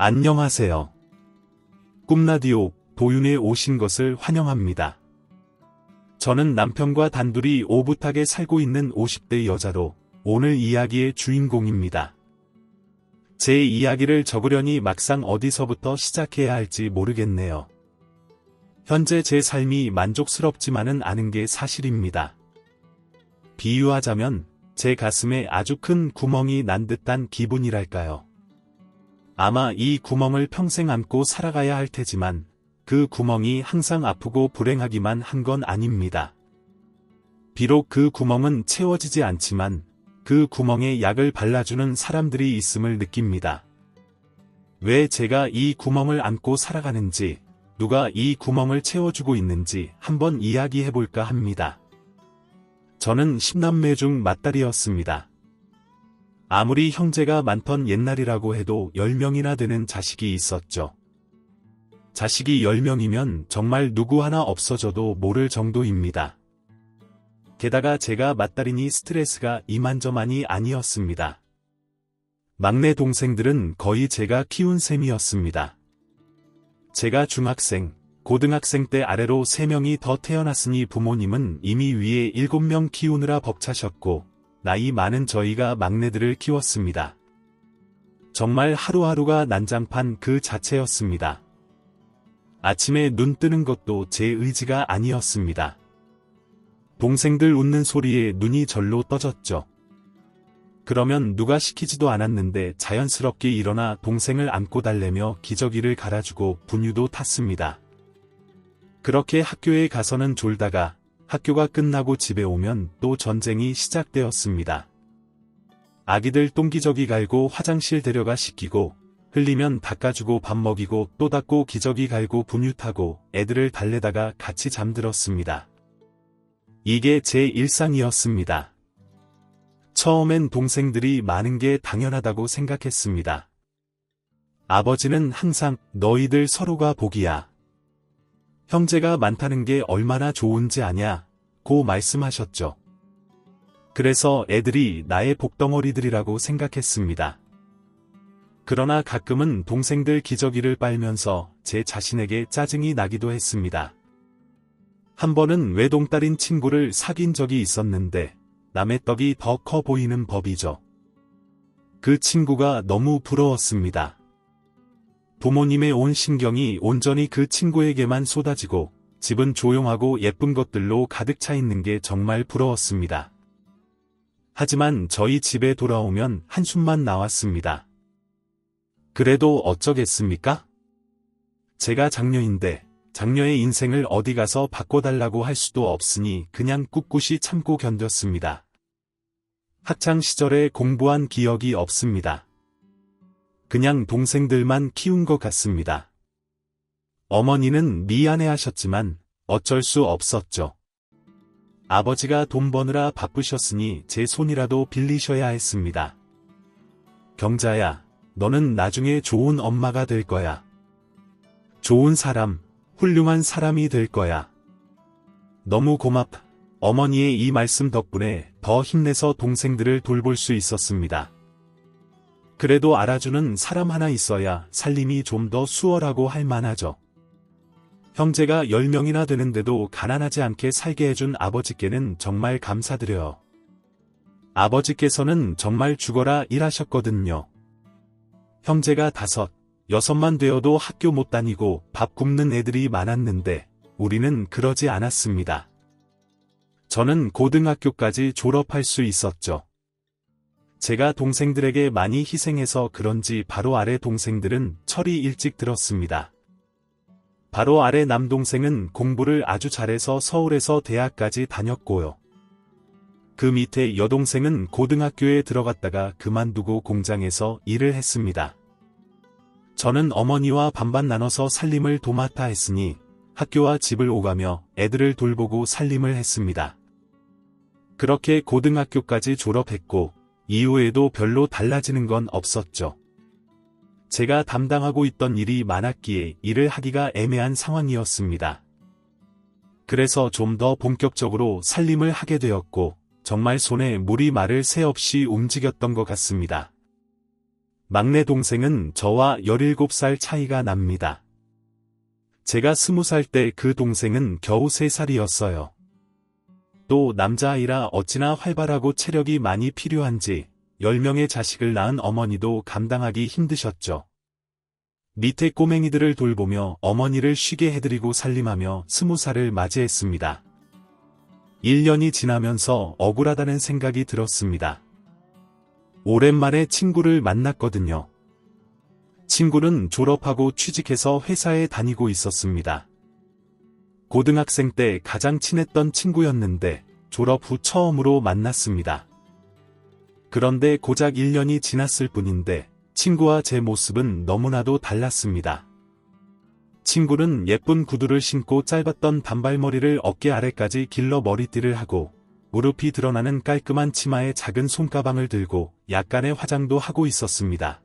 안녕하세요. 꿈라디오 도윤에 오신 것을 환영합니다. 저는 남편과 단둘이 오붓하게 살고 있는 50대 여자로 오늘 이야기의 주인공입니다. 제 이야기를 적으려니 막상 어디서부터 시작해야 할지 모르겠네요. 현재 제 삶이 만족스럽지만은 않은 게 사실입니다. 비유하자면 제 가슴에 아주 큰 구멍이 난 듯한 기분이랄까요. 아마 이 구멍을 평생 안고 살아가야 할 테지만 그 구멍이 항상 아프고 불행하기만 한 건 아닙니다. 비록 그 구멍은 채워지지 않지만 그 구멍에 약을 발라주는 사람들이 있음을 느낍니다. 왜 제가 이 구멍을 안고 살아가는지, 누가 이 구멍을 채워주고 있는지 한번 이야기해볼까 합니다. 저는 10남매 중 맏딸이었습니다. 아무리 형제가 많던 옛날이라고 해도 10명이나 되는 자식이 있었죠. 자식이 10명이면 정말 누구 하나 없어져도 모를 정도입니다. 게다가 제가 맏딸이니 스트레스가 이만저만이 아니었습니다. 막내 동생들은 거의 제가 키운 셈이었습니다. 제가 중학생, 고등학생 때 아래로 3명이 더 태어났으니 부모님은 이미 위에 7명 키우느라 벅차셨고 나이 많은 저희가 막내들을 키웠습니다. 정말 하루하루가 난장판 그 자체였습니다. 아침에 눈 뜨는 것도 제 의지가 아니었습니다. 동생들 웃는 소리에 눈이 절로 떠졌죠. 그러면 누가 시키지도 않았는데 자연스럽게 일어나 동생을 안고 달래며 기저귀를 갈아주고 분유도 탔습니다. 그렇게 학교에 가서는 졸다가 학교가 끝나고 집에 오면 또 전쟁이 시작되었습니다. 아기들 똥기저귀 갈고 화장실 데려가 씻기고 흘리면 닦아주고 밥 먹이고 또 닦고 기저귀 갈고 분유 타고 애들을 달래다가 같이 잠들었습니다. 이게 제 일상이었습니다. 처음엔 동생들이 많은 게 당연하다고 생각했습니다. 아버지는 항상 너희들 서로가 복이야. 형제가 많다는 게 얼마나 좋은지 아냐, 고 말씀하셨죠. 그래서 애들이 나의 복덩어리들이라고 생각했습니다. 그러나 가끔은 동생들 기저귀를 빨면서 제 자신에게 짜증이 나기도 했습니다. 한 번은 외동딸인 친구를 사귄 적이 있었는데 남의 떡이 더 커 보이는 법이죠. 그 친구가 너무 부러웠습니다. 부모님의 온 신경이 온전히 그 친구에게만 쏟아지고 집은 조용하고 예쁜 것들로 가득 차 있는 게 정말 부러웠습니다. 하지만 저희 집에 돌아오면 한숨만 나왔습니다. 그래도 어쩌겠습니까? 제가 장녀인데 장녀의 인생을 어디 가서 바꿔달라고 할 수도 없으니 그냥 꿋꿋이 참고 견뎠습니다. 학창 시절에 공부한 기억이 없습니다. 그냥 동생들만 키운 것 같습니다. 어머니는 미안해하셨지만 어쩔 수 없었죠. 아버지가 돈 버느라 바쁘셨으니 제 손이라도 빌리셔야 했습니다. 경자야, 너는 나중에 좋은 엄마가 될 거야. 좋은 사람, 훌륭한 사람이 될 거야. 너무 고맙다. 어머니의 이 말씀 덕분에 더 힘내서 동생들을 돌볼 수 있었습니다. 그래도 알아주는 사람 하나 있어야 살림이 좀 더 수월하고 할 만하죠. 형제가 10명이나 되는데도 가난하지 않게 살게 해준 아버지께는 정말 감사드려요. 아버지께서는 정말 죽어라 일하셨거든요. 형제가 5, 6만 되어도 학교 못 다니고 밥 굶는 애들이 많았는데 우리는 그러지 않았습니다. 저는 고등학교까지 졸업할 수 있었죠. 제가 동생들에게 많이 희생해서 그런지 바로 아래 동생들은 철이 일찍 들었습니다. 바로 아래 남동생은 공부를 아주 잘해서 서울에서 대학까지 다녔고요. 그 밑에 여동생은 고등학교에 들어갔다가 그만두고 공장에서 일을 했습니다. 저는 어머니와 반반 나눠서 살림을 도맡아 했으니 학교와 집을 오가며 애들을 돌보고 살림을 했습니다. 그렇게 고등학교까지 졸업했고 이후에도 별로 달라지는 건 없었죠. 제가 담당하고 있던 일이 많았기에 일을 하기가 애매한 상황이었습니다. 그래서 좀 더 본격적으로 살림을 하게 되었고 정말 손에 물이 마를 새 없이 움직였던 것 같습니다. 막내 동생은 저와 17살 차이가 납니다. 제가 20살 때 그 동생은 겨우 3살이었어요. 또 남자아이라 어찌나 활발하고 체력이 많이 필요한지 10명의 자식을 낳은 어머니도 감당하기 힘드셨죠. 밑에 꼬맹이들을 돌보며 어머니를 쉬게 해드리고 살림하며 20살을 맞이했습니다. 1년이 지나면서 억울하다는 생각이 들었습니다. 오랜만에 친구를 만났거든요. 친구는 졸업하고 취직해서 회사에 다니고 있었습니다. 고등학생 때 가장 친했던 친구였는데 졸업 후 처음으로 만났습니다. 그런데 고작 1년이 지났을 뿐인데 친구와 제 모습은 너무나도 달랐습니다. 친구는 예쁜 구두를 신고 짧았던 단발머리를 어깨 아래까지 길러 머리띠를 하고 무릎이 드러나는 깔끔한 치마에 작은 손가방을 들고 약간의 화장도 하고 있었습니다.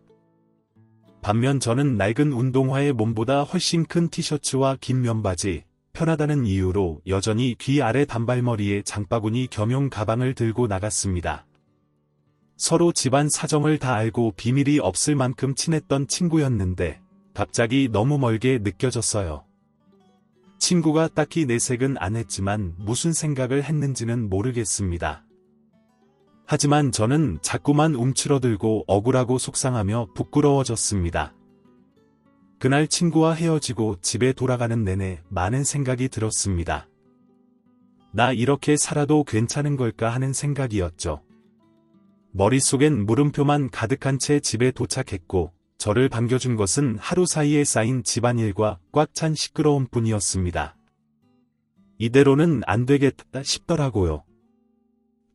반면 저는 낡은 운동화에 몸보다 훨씬 큰 티셔츠와 긴 면바지, 편하다는 이유로 여전히 귀 아래 단발머리에 장바구니 겸용 가방을 들고 나갔습니다. 서로 집안 사정을 다 알고 비밀이 없을 만큼 친했던 친구였는데 갑자기 너무 멀게 느껴졌어요. 친구가 딱히 내색은 안 했지만 무슨 생각을 했는지는 모르겠습니다. 하지만 저는 자꾸만 움츠러들고 억울하고 속상하며 부끄러워졌습니다. 그날 친구와 헤어지고 집에 돌아가는 내내 많은 생각이 들었습니다. 나 이렇게 살아도 괜찮은 걸까 하는 생각이었죠. 머릿속엔 물음표만 가득한 채 집에 도착했고 저를 반겨준 것은 하루 사이에 쌓인 집안일과 꽉 찬 시끄러움 뿐이었습니다. 이대로는 안 되겠다 싶더라고요.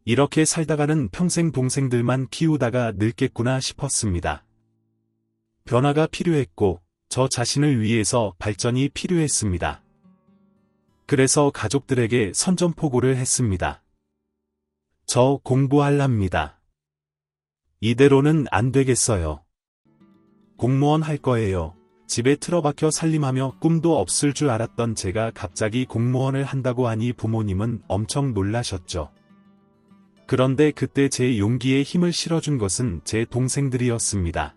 이렇게 살다가는 평생 동생들만 키우다가 늙겠구나 싶었습니다. 변화가 필요했고 저 자신을 위해서 발전이 필요했습니다. 그래서 가족들에게 선전포고를 했습니다. 저 공부할랍니다. 이대로는 안 되겠어요. 공무원 할 거예요. 집에 틀어박혀 살림하며 꿈도 없을 줄 알았던 제가 갑자기 공무원을 한다고 하니 부모님은 엄청 놀라셨죠. 그런데 그때 제 용기에 힘을 실어준 것은 제 동생들이었습니다.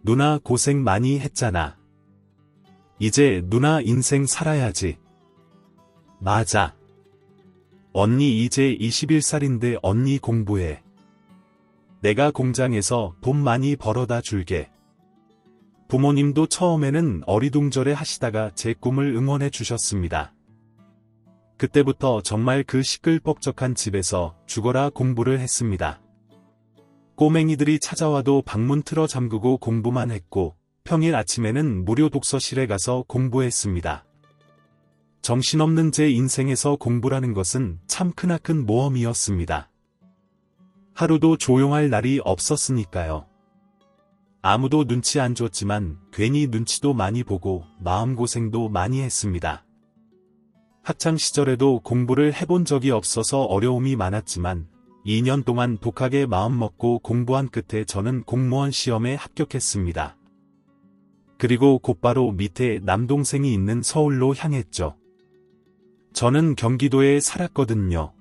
누나 고생 많이 했잖아. 이제 누나 인생 살아야지. 맞아. 언니 이제 21살인데 언니 공부해. 내가 공장에서 돈 많이 벌어다 줄게. 부모님도 처음에는 어리둥절해 하시다가 제 꿈을 응원해 주셨습니다. 그때부터 정말 그 시끌벅적한 집에서 죽어라 공부를 했습니다. 꼬맹이들이 찾아와도 방문 틀어 잠그고 공부만 했고 평일 아침에는 무료 독서실에 가서 공부했습니다. 정신없는 제 인생에서 공부라는 것은 참 크나큰 모험이었습니다. 하루도 조용할 날이 없었으니까요. 아무도 눈치 안 줬지만 괜히 눈치도 많이 보고 마음고생도 많이 했습니다. 학창 시절에도 공부를 해본 적이 없어서 어려움이 많았지만 2년 동안 독하게 마음먹고 공부한 끝에 저는 공무원 시험에 합격했습니다. 그리고 곧바로 밑에 남동생이 있는 서울로 향했죠. 저는 경기도에 살았거든요.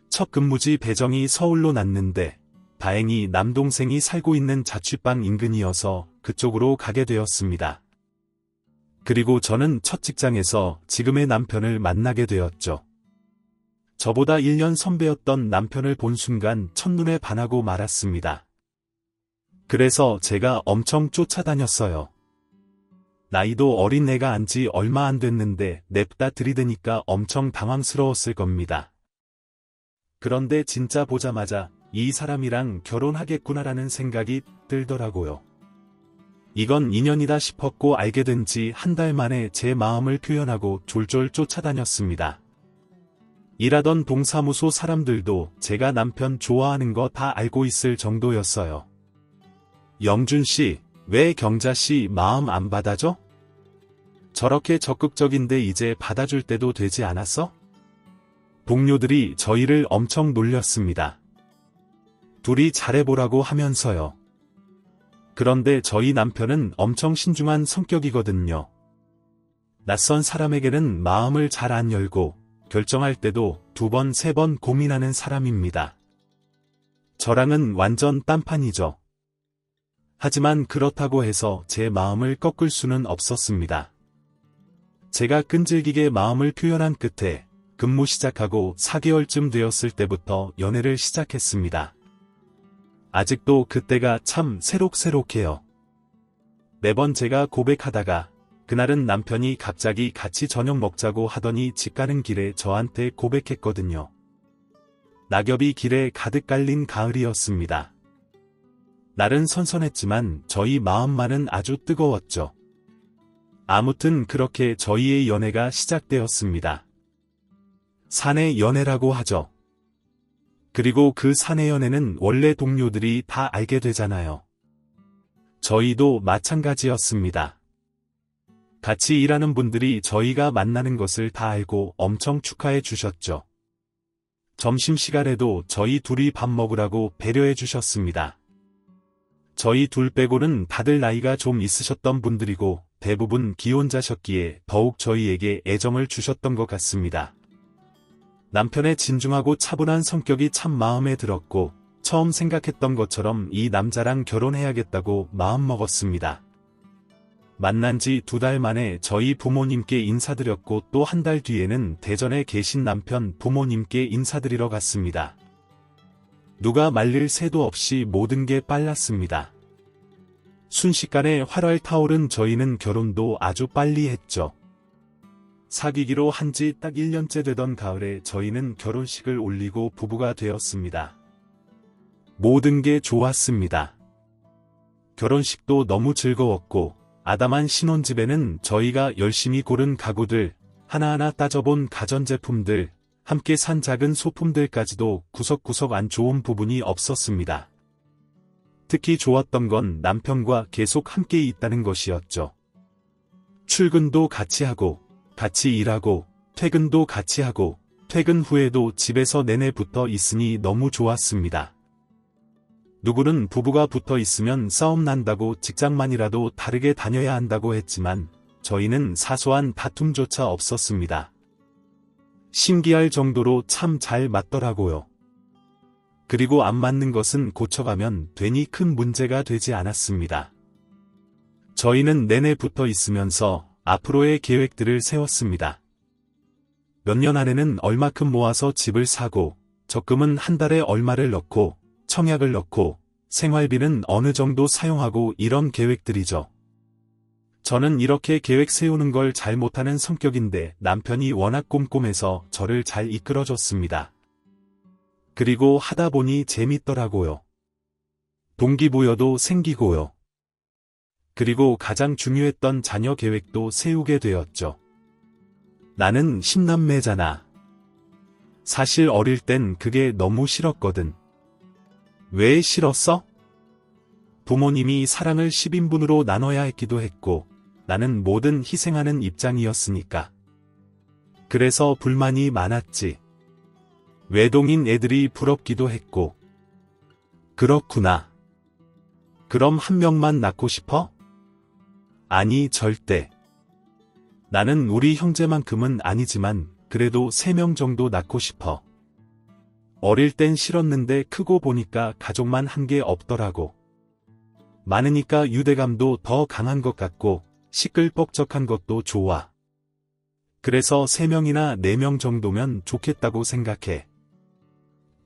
첫 근무지 배정이 서울로 났는데 다행히 남동생이 살고 있는 자취방 인근이어서 그쪽으로 가게 되었습니다. 그리고 저는 첫 직장에서 지금의 남편을 만나게 되었죠. 저보다 1년 선배였던 남편을 본 순간 첫눈에 반하고 말았습니다. 그래서 제가 엄청 쫓아다녔어요. 나이도 어린 애가 안지 얼마 안 됐는데 냅다 들이대니까 엄청 당황스러웠을 겁니다. 그런데 진짜 보자마자 이 사람이랑 결혼하겠구나라는 생각이 들더라고요. 이건 인연이다 싶었고 알게 된 지 한 달 만에 제 마음을 표현하고 졸졸 쫓아다녔습니다. 일하던 동사무소 사람들도 제가 남편 좋아하는 거 다 알고 있을 정도였어요. 영준 씨, 왜 경자 씨 마음 안 받아줘? 저렇게 적극적인데 이제 받아줄 때도 되지 않았어? 동료들이 저희를 엄청 놀렸습니다. 둘이 잘해보라고 하면서요. 그런데 저희 남편은 엄청 신중한 성격이거든요. 낯선 사람에게는 마음을 잘 안 열고 결정할 때도 2번, 3번 고민하는 사람입니다. 저랑은 완전 딴판이죠. 하지만 그렇다고 해서 제 마음을 꺾을 수는 없었습니다. 제가 끈질기게 마음을 표현한 끝에 근무 시작하고 4개월쯤 되었을 때부터 연애를 시작했습니다. 아직도 그때가 참 새록새록해요. 매번 제가 고백하다가 그날은 남편이 갑자기 같이 저녁 먹자고 하더니 집 가는 길에 저한테 고백했거든요. 낙엽이 길에 가득 깔린 가을이었습니다. 날은 선선했지만 저희 마음만은 아주 뜨거웠죠. 아무튼 그렇게 저희의 연애가 시작되었습니다. 사내 연애라고 하죠. 그리고 그 사내 연애는 원래 동료들이 다 알게 되잖아요. 저희도 마찬가지였습니다. 같이 일하는 분들이 저희가 만나는 것을 다 알고 엄청 축하해 주셨죠. 점심시간에도 저희 둘이 밥 먹으라고 배려해 주셨습니다. 저희 둘 빼고는 다들 나이가 좀 있으셨던 분들이고 대부분 기혼자셨기에 더욱 저희에게 애정을 주셨던 것 같습니다. 남편의 진중하고 차분한 성격이 참 마음에 들었고 처음 생각했던 것처럼 이 남자랑 결혼해야겠다고 마음먹었습니다. 만난 지 2달 만에 저희 부모님께 인사드렸고 또 한 달 뒤에는 대전에 계신 남편 부모님께 인사드리러 갔습니다. 누가 말릴 새도 없이 모든 게 빨랐습니다. 순식간에 활활 타오른 저희는 결혼도 아주 빨리 했죠. 사귀기로 한 지 딱 1년째 되던 가을에 저희는 결혼식을 올리고 부부가 되었습니다. 모든 게 좋았습니다. 결혼식도 너무 즐거웠고 아담한 신혼집에는 저희가 열심히 고른 가구들, 하나하나 따져본 가전제품들, 함께 산 작은 소품들까지도 구석구석 안 좋은 부분이 없었습니다. 특히 좋았던 건 남편과 계속 함께 있다는 것이었죠. 출근도 같이 하고, 같이 일하고, 퇴근도 같이 하고, 퇴근 후에도 집에서 내내 붙어 있으니 너무 좋았습니다. 누구는 부부가 붙어 있으면 싸움 난다고 직장만이라도 다르게 다녀야 한다고 했지만 저희는 사소한 다툼조차 없었습니다. 신기할 정도로 참 잘 맞더라고요. 그리고 안 맞는 것은 고쳐가면 되니 큰 문제가 되지 않았습니다. 저희는 내내 붙어 있으면서 앞으로의 계획들을 세웠습니다. 몇 년 안에는 얼마큼 모아서 집을 사고 적금은 한 달에 얼마를 넣고 청약을 넣고 생활비는 어느 정도 사용하고 이런 계획들이죠. 저는 이렇게 계획 세우는 걸 잘 못하는 성격인데 남편이 워낙 꼼꼼해서 저를 잘 이끌어줬습니다. 그리고 하다 보니 재밌더라고요. 동기부여도 생기고요. 그리고 가장 중요했던 자녀 계획도 세우게 되었죠. 나는 10남매잖아. 사실 어릴 땐 그게 너무 싫었거든. 왜 싫었어? 부모님이 사랑을 10인분으로 나눠야 했기도 했고 나는 뭐든 희생하는 입장이었으니까. 그래서 불만이 많았지. 외동인 애들이 부럽기도 했고. 그렇구나. 그럼 한 명만 낳고 싶어? 아니 절대. 나는 우리 형제만큼은 아니지만 그래도 3명 정도 낳고 싶어. 어릴 땐 싫었는데 크고 보니까 가족만 한 게 없더라고. 많으니까 유대감도 더 강한 것 같고 시끌벅적한 것도 좋아. 그래서 3명이나 4명 정도면 좋겠다고 생각해.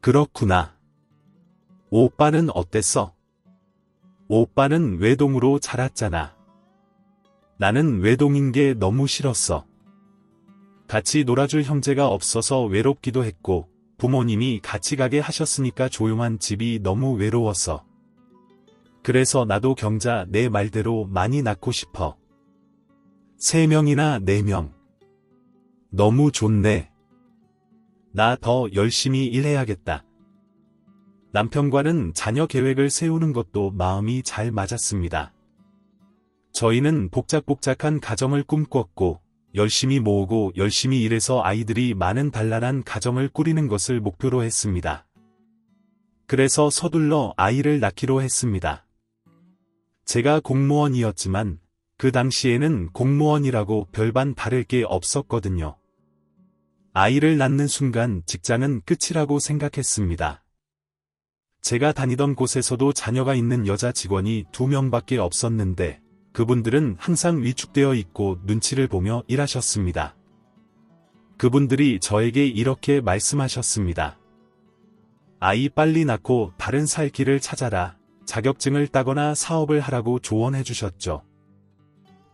그렇구나. 오빠는 어땠어? 오빠는 외동으로 자랐잖아. 나는 외동인 게 너무 싫었어. 같이 놀아줄 형제가 없어서 외롭기도 했고 부모님이 같이 가게 하셨으니까 조용한 집이 너무 외로웠어. 그래서 나도 경자 내 말대로 많이 낳고 싶어. 3명이나 4명. 너무 좋네. 나 더 열심히 일해야겠다. 남편과는 자녀 계획을 세우는 것도 마음이 잘 맞았습니다. 저희는 복작복작한 가정을 꿈꿨고 열심히 모으고 열심히 일해서 아이들이 많은 단란한 가정을 꾸리는 것을 목표로 했습니다. 그래서 서둘러 아이를 낳기로 했습니다. 제가 공무원이었지만 그 당시에는 공무원이라고 별반 다를 게 없었거든요. 아이를 낳는 순간 직장은 끝이라고 생각했습니다. 제가 다니던 곳에서도 자녀가 있는 여자 직원이 2명밖에 없었는데 그분들은 항상 위축되어 있고 눈치를 보며 일하셨습니다. 그분들이 저에게 이렇게 말씀하셨습니다. 아이 빨리 낳고 다른 살 길을 찾아라. 자격증을 따거나 사업을 하라고 조언해 주셨죠.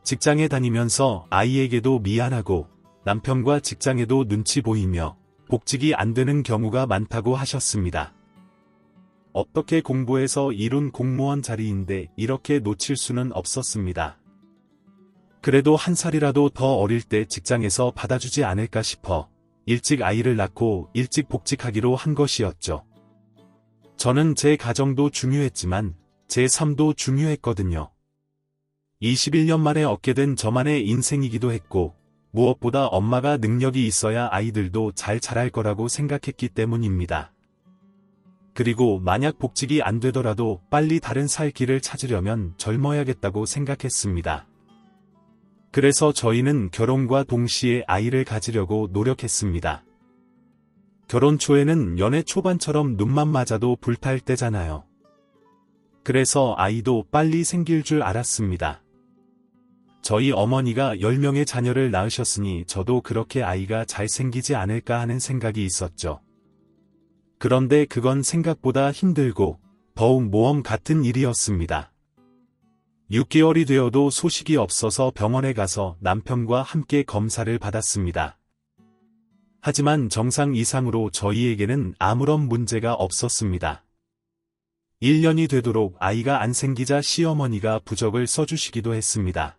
직장에 다니면서 아이에게도 미안하고 남편과 직장에도 눈치 보이며 복직이 안 되는 경우가 많다고 하셨습니다. 어떻게 공부해서 이룬 공무원 자리인데 이렇게 놓칠 수는 없었습니다. 그래도 한 살이라도 더 어릴 때 직장에서 받아주지 않을까 싶어 일찍 아이를 낳고 일찍 복직하기로 한 것이었죠. 저는 제 가정도 중요했지만 제 삶도 중요했거든요. 21년 만에 얻게 된 저만의 인생이기도 했고 무엇보다 엄마가 능력이 있어야 아이들도 잘 자랄 거라고 생각했기 때문입니다. 그리고 만약 복직이 안 되더라도 빨리 다른 살 길을 찾으려면 젊어야겠다고 생각했습니다. 그래서 저희는 결혼과 동시에 아이를 가지려고 노력했습니다. 결혼 초에는 연애 초반처럼 눈만 맞아도 불탈 때잖아요. 그래서 아이도 빨리 생길 줄 알았습니다. 저희 어머니가 10명의 자녀를 낳으셨으니 저도 그렇게 아이가 잘 생기지 않을까 하는 생각이 있었죠. 그런데 그건 생각보다 힘들고 더욱 모험 같은 일이었습니다. 6개월이 되어도 소식이 없어서 병원에 가서 남편과 함께 검사를 받았습니다. 하지만 정상 이상으로 저희에게는 아무런 문제가 없었습니다. 1년이 되도록 아이가 안 생기자 시어머니가 부적을 써주시기도 했습니다.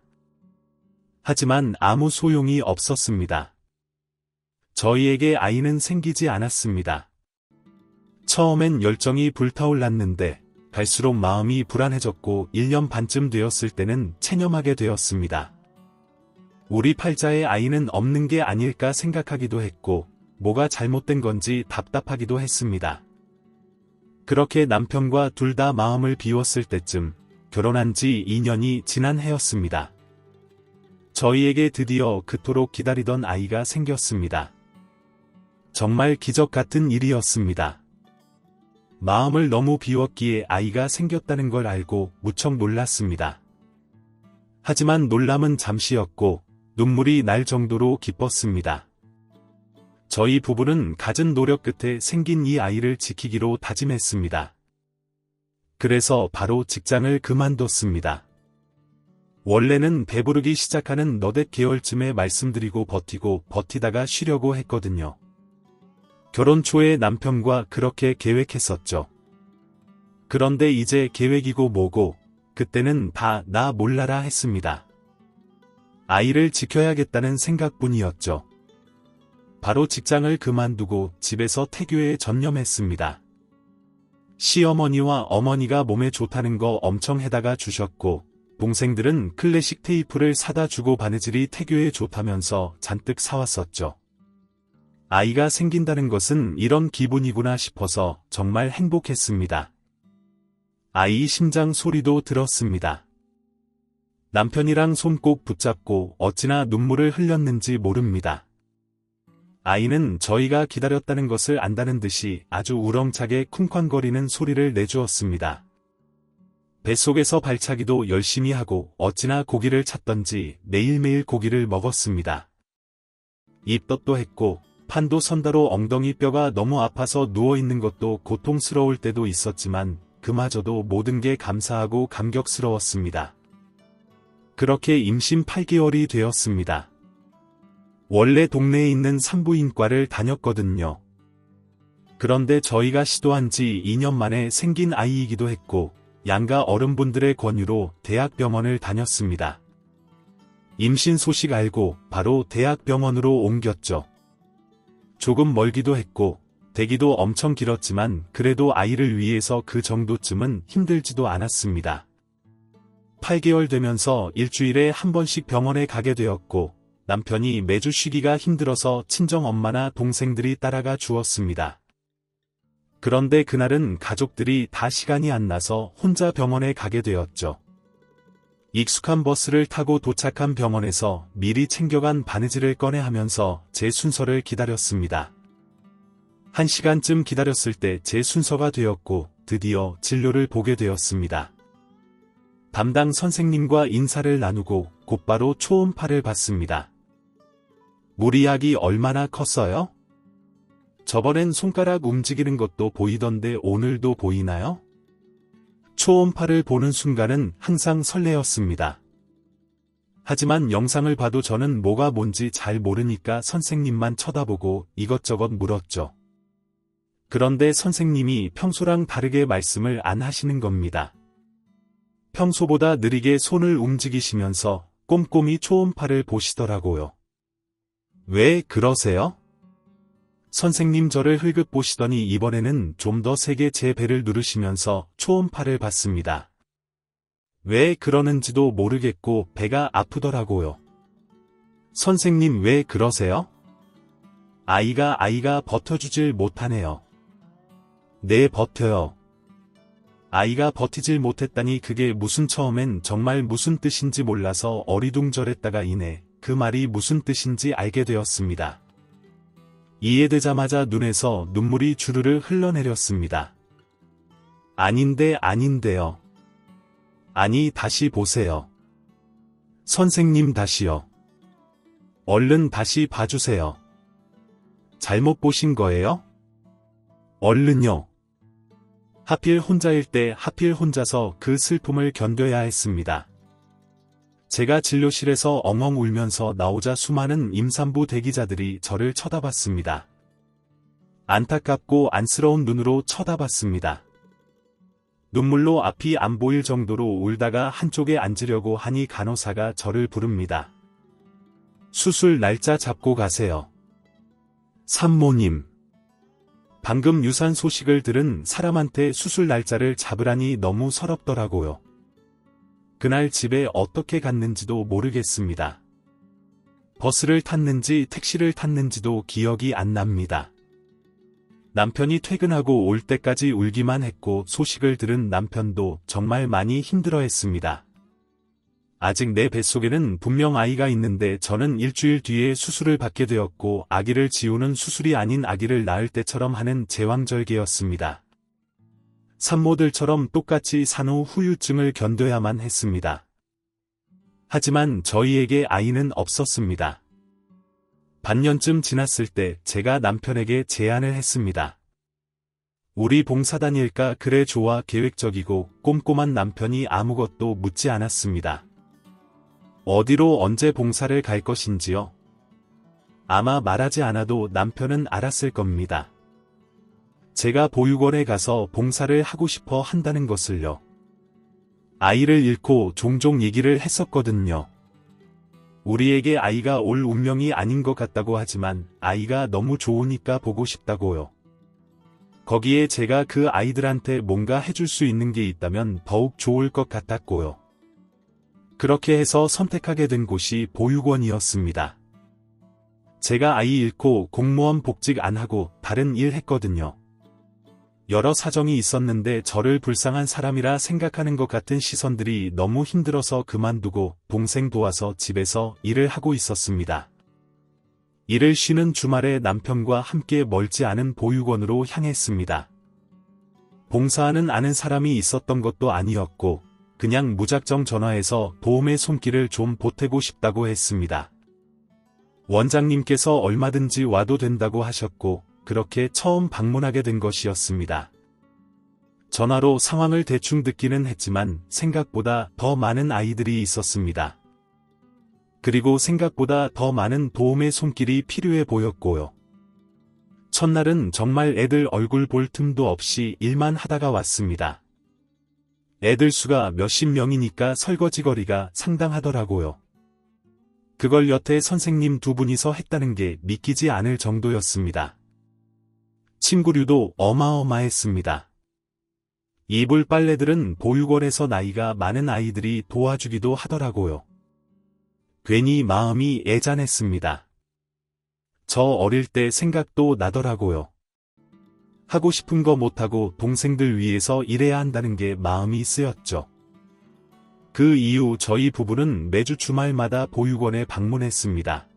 하지만 아무 소용이 없었습니다. 저희에게 아이는 생기지 않았습니다. 처음엔 열정이 불타올랐는데 갈수록 마음이 불안해졌고 1년 반쯤 되었을 때는 체념하게 되었습니다. 우리 팔자에 아이는 없는 게 아닐까 생각하기도 했고 뭐가 잘못된 건지 답답하기도 했습니다. 그렇게 남편과 둘 다 마음을 비웠을 때쯤 결혼한 지 2년이 지난 해였습니다. 저희에게 드디어 그토록 기다리던 아이가 생겼습니다. 정말 기적 같은 일이었습니다. 마음을 너무 비웠기에 아이가 생겼다는 걸 알고 무척 놀랐습니다. 하지만 놀람은 잠시였고 눈물이 날 정도로 기뻤습니다. 저희 부부는 갖은 노력 끝에 생긴 이 아이를 지키기로 다짐했습니다. 그래서 바로 직장을 그만뒀습니다. 원래는 배부르기 시작하는 너댓 개월쯤에 말씀드리고 버티다가 쉬려고 했거든요. 결혼 초에 남편과 그렇게 계획했었죠. 그런데 이제 계획이고 뭐고 그때는 다 나 몰라라 했습니다. 아이를 지켜야겠다는 생각뿐이었죠. 바로 직장을 그만두고 집에서 태교에 전념했습니다. 시어머니와 어머니가 몸에 좋다는 거 엄청 해다가 주셨고 동생들은 클래식 테이프를 사다 주고 바느질이 태교에 좋다면서 잔뜩 사왔었죠. 아이가 생긴다는 것은 이런 기분이구나 싶어서 정말 행복했습니다. 아이 심장 소리도 들었습니다. 남편이랑 손 꼭 붙잡고 어찌나 눈물을 흘렸는지 모릅니다. 아이는 저희가 기다렸다는 것을 안다는 듯이 아주 우렁차게 쿵쾅거리는 소리를 내주었습니다. 뱃속에서 발차기도 열심히 하고 어찌나 고기를 찾던지 매일매일 고기를 먹었습니다. 입덧도 했고 판도 선다로 엉덩이 뼈가 너무 아파서 누워있는 것도 고통스러울 때도 있었지만 그마저도 모든 게 감사하고 감격스러웠습니다. 그렇게 임신 8개월이 되었습니다. 원래 동네에 있는 산부인과를 다녔거든요. 그런데 저희가 시도한 지 2년 만에 생긴 아이이기도 했고 양가 어른분들의 권유로 대학병원을 다녔습니다. 임신 소식 알고 바로 대학병원으로 옮겼죠. 조금 멀기도 했고 대기도 엄청 길었지만 그래도 아이를 위해서 그 정도쯤은 힘들지도 않았습니다. 8개월 되면서 일주일에 한 번씩 병원에 가게 되었고 남편이 매주 쉬기가 힘들어서 친정엄마나 동생들이 따라가 주었습니다. 그런데 그날은 가족들이 다 시간이 안 나서 혼자 병원에 가게 되었죠. 익숙한 버스를 타고 도착한 병원에서 미리 챙겨간 바느질을 꺼내 하면서 제 순서를 기다렸습니다. 1시간쯤 기다렸을 때 제 순서가 되었고 드디어 진료를 보게 되었습니다. 담당 선생님과 인사를 나누고 곧바로 초음파를 받습니다. 무리약이 얼마나 컸어요? 저번엔 손가락 움직이는 것도 보이던데 오늘도 보이나요? 초음파를 보는 순간은 항상 설레었습니다. 하지만 영상을 봐도 저는 뭐가 뭔지 잘 모르니까 선생님만 쳐다보고 이것저것 물었죠. 그런데 선생님이 평소랑 다르게 말씀을 안 하시는 겁니다. 평소보다 느리게 손을 움직이시면서 꼼꼼히 초음파를 보시더라고요. 왜 그러세요? 선생님 저를 흘끗 보시더니 이번에는 좀 더 세게 제 배를 누르시면서 초음파를 받습니다. 왜 그러는지도 모르겠고 배가 아프더라고요. 선생님 왜 그러세요? 아이가 버텨주질 못하네요. 네 버텨요. 아이가 버티질 못했다니 그게 무슨 처음엔 정말 무슨 뜻인지 몰라서 어리둥절했다가 이내 그 말이 무슨 뜻인지 알게 되었습니다. 이해되자마자 눈에서 눈물이 주르르 흘러내렸습니다. 아닌데요. 아니 다시 보세요. 선생님 다시요. 얼른 다시 봐주세요. 잘못 보신 거예요? 얼른요. 하필 혼자일 때 하필 혼자서 그 슬픔을 견뎌야 했습니다. 제가 진료실에서 엉엉 울면서 나오자 수많은 임산부 대기자들이 저를 쳐다봤습니다. 안타깝고 안쓰러운 눈으로 쳐다봤습니다. 눈물로 앞이 안 보일 정도로 울다가 한쪽에 앉으려고 하니 간호사가 저를 부릅니다. 수술 날짜 잡고 가세요. 산모님. 방금 유산 소식을 들은 사람한테 수술 날짜를 잡으라니 너무 서럽더라고요. 그날 집에 어떻게 갔는지도 모르겠습니다. 버스를 탔는지 택시를 탔는지도 기억이 안 납니다. 남편이 퇴근하고 올 때까지 울기만 했고 소식을 들은 남편도 정말 많이 힘들어했습니다. 아직 내 뱃속에는 분명 아이가 있는데 저는 일주일 뒤에 수술을 받게 되었고 아기를 지우는 수술이 아닌 아기를 낳을 때처럼 하는 제왕절개였습니다. 산모들처럼 똑같이 산후 후유증을 견뎌야만 했습니다. 하지만 저희에게 아이는 없었습니다. 반년쯤 지났을 때 제가 남편에게 제안을 했습니다. 우리 봉사 다닐까 그래 좋아 계획적이고 꼼꼼한 남편이 아무것도 묻지 않았습니다. 어디로 언제 봉사를 갈 것인지요? 아마 말하지 않아도 남편은 알았을 겁니다. 제가 보육원에 가서 봉사를 하고 싶어 한다는 것을요. 아이를 잃고 종종 얘기를 했었거든요. 우리에게 아이가 올 운명이 아닌 것 같다고 하지만 아이가 너무 좋으니까 보고 싶다고요. 거기에 제가 그 아이들한테 뭔가 해줄 수 있는 게 있다면 더욱 좋을 것 같았고요. 그렇게 해서 선택하게 된 곳이 보육원이었습니다. 제가 아이 잃고 공무원 복직 안 하고 다른 일 했거든요. 여러 사정이 있었는데 저를 불쌍한 사람이라 생각하는 것 같은 시선들이 너무 힘들어서 그만두고 동생 도와서 집에서 일을 하고 있었습니다. 일을 쉬는 주말에 남편과 함께 멀지 않은 보육원으로 향했습니다. 봉사하는 아는 사람이 있었던 것도 아니었고 그냥 무작정 전화해서 도움의 손길을 좀 보태고 싶다고 했습니다. 원장님께서 얼마든지 와도 된다고 하셨고 그렇게 처음 방문하게 된 것이었습니다. 전화로 상황을 대충 듣기는 했지만 생각보다 더 많은 아이들이 있었습니다. 그리고 생각보다 더 많은 도움의 손길이 필요해 보였고요. 첫날은 정말 애들 얼굴 볼 틈도 없이 일만 하다가 왔습니다. 애들 수가 몇십 명이니까 설거지거리가 상당하더라고요. 그걸 여태 선생님 두 분이서 했다는 게 믿기지 않을 정도였습니다. 침구류도 어마어마했습니다. 이불 빨래들은 보육원에서 나이가 많은 아이들이 도와주기도 하더라고요. 괜히 마음이 애잔했습니다. 저 어릴 때 생각도 나더라고요. 하고 싶은 거 못하고 동생들 위해서 일해야 한다는 게 마음이 쓰였죠. 그 이후 저희 부부는 매주 주말마다 보육원에 방문했습니다.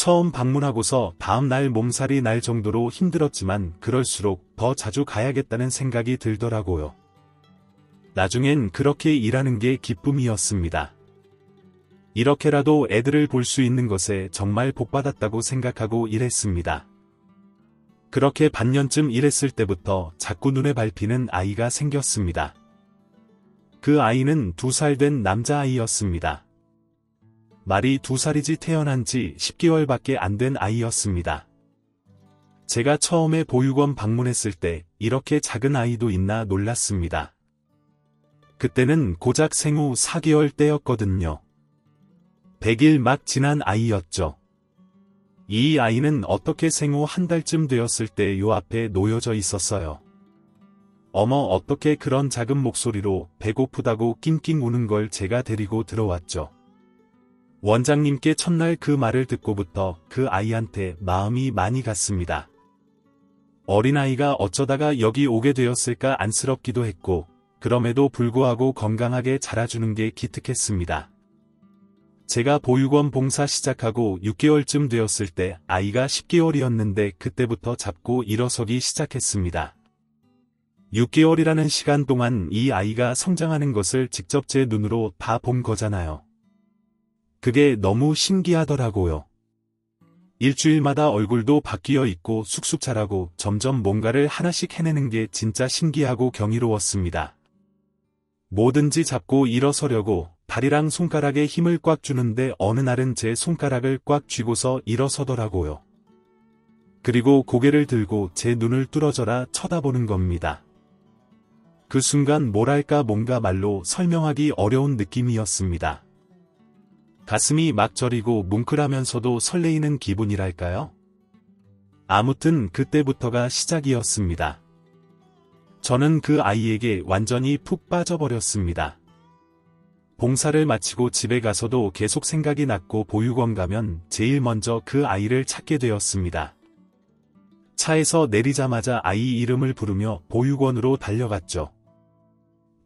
처음 방문하고서 다음날 몸살이 날 정도로 힘들었지만 그럴수록 더 자주 가야겠다는 생각이 들더라고요. 나중엔 그렇게 일하는 게 기쁨이었습니다. 이렇게라도 애들을 볼 수 있는 것에 정말 복받았다고 생각하고 일했습니다. 그렇게 반년쯤 일했을 때부터 자꾸 눈에 밟히는 아이가 생겼습니다. 그 아이는 2살 된 남자아이였습니다. 말이 2살이지 태어난 지 10개월밖에 안 된 아이였습니다. 제가 처음에 보육원 방문했을 때 이렇게 작은 아이도 있나 놀랐습니다. 그때는 고작 생후 4개월 때였거든요. 100일 막 지난 아이였죠. 이 아이는 어떻게 생후 한 달쯤 되었을 때 요 앞에 놓여져 있었어요. 어머, 어떻게 그런 작은 목소리로 배고프다고 낑낑 우는 걸 제가 데리고 들어왔죠. 원장님께 첫날 그 말을 듣고부터 그 아이한테 마음이 많이 갔습니다. 어린아이가 어쩌다가 여기 오게 되었을까 안쓰럽기도 했고, 그럼에도 불구하고 건강하게 자라주는 게 기특했습니다. 제가 보육원 봉사 시작하고 6개월쯤 되었을 때 아이가 10개월이었는데 그때부터 잡고 일어서기 시작했습니다. 6개월이라는 시간 동안 이 아이가 성장하는 것을 직접 제 눈으로 다 본 거잖아요. 그게 너무 신기하더라고요. 일주일마다 얼굴도 바뀌어 있고 쑥쑥 자라고 점점 뭔가를 하나씩 해내는 게 진짜 신기하고 경이로웠습니다. 뭐든지 잡고 일어서려고 다리랑 손가락에 힘을 꽉 주는데 어느 날은 제 손가락을 꽉 쥐고서 일어서더라고요. 그리고 고개를 들고 제 눈을 뚫어져라 쳐다보는 겁니다. 그 순간 뭐랄까 뭔가 말로 설명하기 어려운 느낌이었습니다. 가슴이 막 저리고 뭉클하면서도 설레이는 기분이랄까요? 아무튼 그때부터가 시작이었습니다. 저는 그 아이에게 완전히 푹 빠져버렸습니다. 봉사를 마치고 집에 가서도 계속 생각이 났고 보육원 가면 제일 먼저 그 아이를 찾게 되었습니다. 차에서 내리자마자 아이 이름을 부르며 보육원으로 달려갔죠.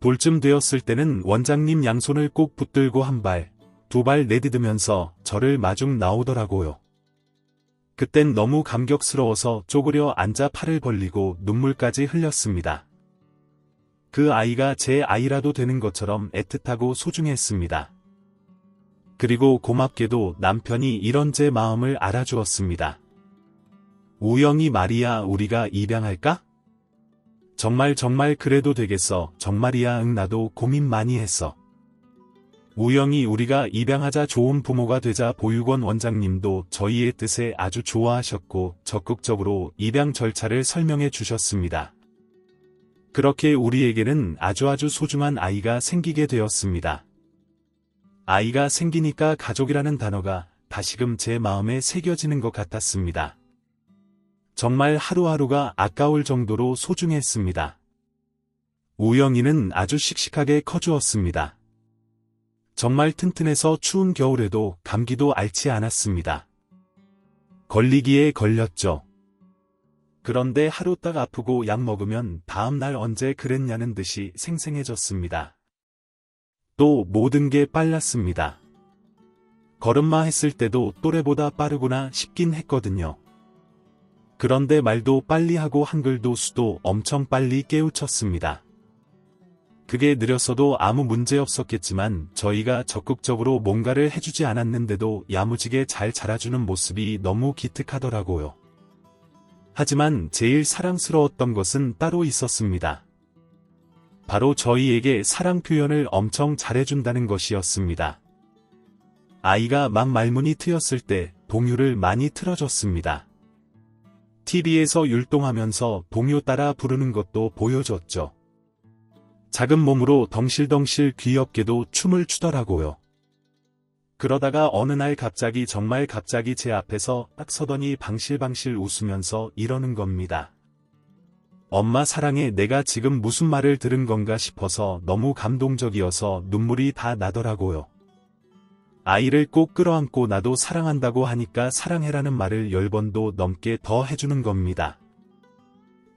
돌쯤 되었을 때는 원장님 양손을 꼭 붙들고 한 발, 2발 내디디면서 저를 마중 나오더라고요. 그땐 너무 감격스러워서 쪼그려 앉아 팔을 벌리고 눈물까지 흘렸습니다. 그 아이가 제 아이라도 되는 것처럼 애틋하고 소중했습니다. 그리고 고맙게도 남편이 이런 제 마음을 알아주었습니다. 우영이 말이야, 우리가 입양할까? 정말 그래도 되겠어. 정말이야. 응, 나도 고민 많이 했어. 우영이 우리가 입양하자. 좋은 부모가 되자. 보육원 원장님도 저희의 뜻에 아주 좋아하셨고 적극적으로 입양 절차를 설명해 주셨습니다. 그렇게 우리에게는 아주 소중한 아이가 생기게 되었습니다. 아이가 생기니까 가족이라는 단어가 다시금 제 마음에 새겨지는 것 같았습니다. 정말 하루하루가 아까울 정도로 소중했습니다. 우영이는 아주 씩씩하게 커주었습니다. 정말 튼튼해서 추운 겨울에도 감기도 앓지 않았습니다. 걸리기에 걸렸죠. 그런데 하루 딱 아프고 약 먹으면 다음날 언제 그랬냐는 듯이 생생해졌습니다. 또 모든 게 빨랐습니다. 걸음마 했을 때도 또래보다 빠르구나 싶긴 했거든요. 그런데 말도 빨리 하고 한글도 수도 엄청 빨리 깨우쳤습니다. 그게 느렸어도 아무 문제 없었겠지만 저희가 적극적으로 뭔가를 해주지 않았는데도 야무지게 잘 자라주는 모습이 너무 기특하더라고요. 하지만 제일 사랑스러웠던 것은 따로 있었습니다. 바로 저희에게 사랑 표현을 엄청 잘해준다는 것이었습니다. 아이가 막 말문이 트였을 때 동요를 많이 틀어줬습니다. TV에서 율동하면서 동요 따라 부르는 것도 보여줬죠. 작은 몸으로 덩실덩실 귀엽게도 춤을 추더라고요. 그러다가 어느 날 갑자기 정말 갑자기 제 앞에서 딱 서더니 방실방실 웃으면서 이러는 겁니다. 엄마 사랑해. 내가 지금 무슨 말을 들은 건가 싶어서 너무 감동적이어서 눈물이 다 나더라고요. 아이를 꼭 끌어안고 나도 사랑한다고 하니까 사랑해라는 말을 10번도 넘게 더 해주는 겁니다.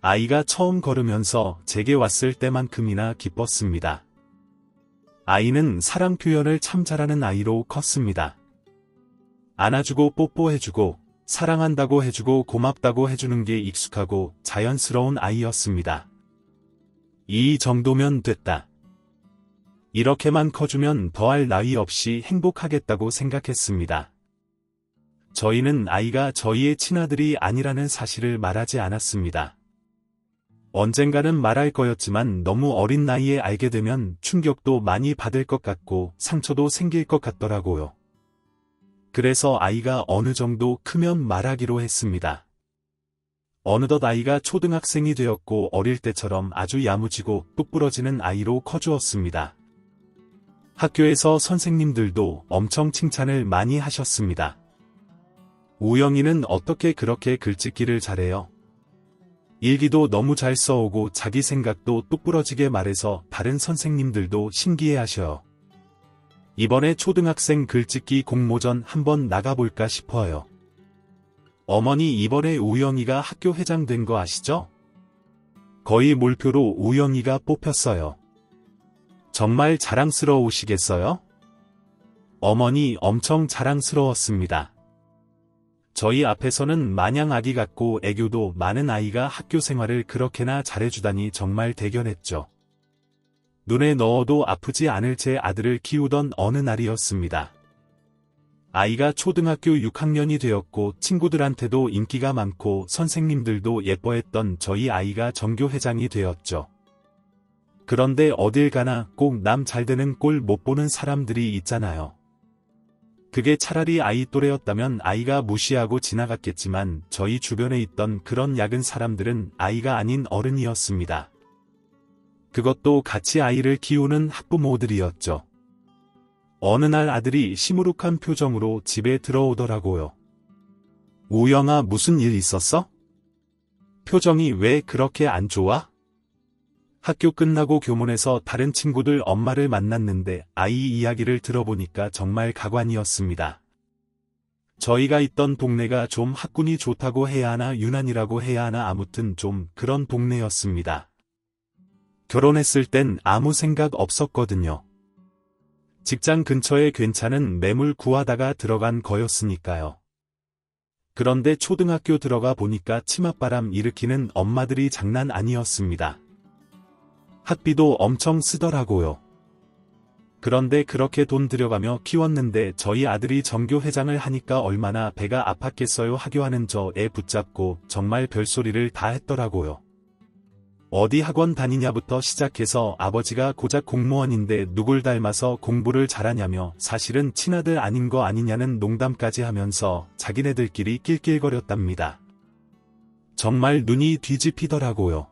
아이가 처음 걸으면서 제게 왔을 때만큼이나 기뻤습니다. 아이는 사랑 표현을 참 잘하는 아이로 컸습니다. 안아주고 뽀뽀해주고 사랑한다고 해주고 고맙다고 해주는 게 익숙하고 자연스러운 아이였습니다. 이 정도면 됐다. 이렇게만 커주면 더할 나위 없이 행복하겠다고 생각했습니다. 저희는 아이가 저희의 친아들이 아니라는 사실을 말하지 않았습니다. 언젠가는 말할 거였지만 너무 어린 나이에 알게 되면 충격도 많이 받을 것 같고 상처도 생길 것 같더라고요. 그래서 아이가 어느 정도 크면 말하기로 했습니다. 어느덧 아이가 초등학생이 되었고 어릴 때처럼 아주 야무지고 똑부러지는 아이로 커주었습니다. 학교에서 선생님들도 엄청 칭찬을 많이 하셨습니다. 우영이는 어떻게 그렇게 글짓기를 잘해요? 일기도 너무 잘 써오고 자기 생각도 똑부러지게 말해서 다른 선생님들도 신기해하셔요. 이번에 초등학생 글짓기 공모전 한번 나가볼까 싶어요. 어머니 이번에 우영이가 학교 회장 된 거 아시죠? 거의 몰표로 우영이가 뽑혔어요. 정말 자랑스러우시겠어요? 어머니 엄청 자랑스러웠습니다. 저희 앞에서는 마냥 아기 같고 애교도 많은 아이가 학교 생활을 그렇게나 잘해주다니 정말 대견했죠. 눈에 넣어도 아프지 않을 제 아들을 키우던 어느 날이었습니다. 아이가 초등학교 6학년이 되었고 친구들한테도 인기가 많고 선생님들도 예뻐했던 저희 아이가 전교회장이 되었죠. 그런데 어딜 가나 꼭 남 잘되는 꼴 못 보는 사람들이 있잖아요. 그게 차라리 아이 또래였다면 아이가 무시하고 지나갔겠지만 저희 주변에 있던 그런 야근 사람들은 아이가 아닌 어른이었습니다. 그것도 같이 아이를 키우는 학부모들이었죠. 어느 날 아들이 시무룩한 표정으로 집에 들어오더라고요. 우영아 무슨 일 있었어? 표정이 왜 그렇게 안 좋아? 학교 끝나고 교문에서 다른 친구들 엄마를 만났는데 아이 이야기를 들어보니까 정말 가관이었습니다. 저희가 있던 동네가 좀 학군이 좋다고 해야 하나 유난이라고 해야 하나 아무튼 좀 그런 동네였습니다. 결혼했을 땐 아무 생각 없었거든요. 직장 근처에 괜찮은 매물 구하다가 들어간 거였으니까요. 그런데 초등학교 들어가 보니까 치맛바람 일으키는 엄마들이 장난 아니었습니다. 학비도 엄청 쓰더라고요. 그런데 그렇게 돈 들여가며 키웠는데 저희 아들이 전교회장을 하니까 얼마나 배가 아팠겠어요. 하교하는 저 애 붙잡고 정말 별소리를 다 했더라고요. 어디 학원 다니냐부터 시작해서 아버지가 고작 공무원인데 누굴 닮아서 공부를 잘하냐며 사실은 친아들 아닌 거 아니냐는 농담까지 하면서 자기네들끼리 낄낄거렸답니다. 정말 눈이 뒤집히더라고요.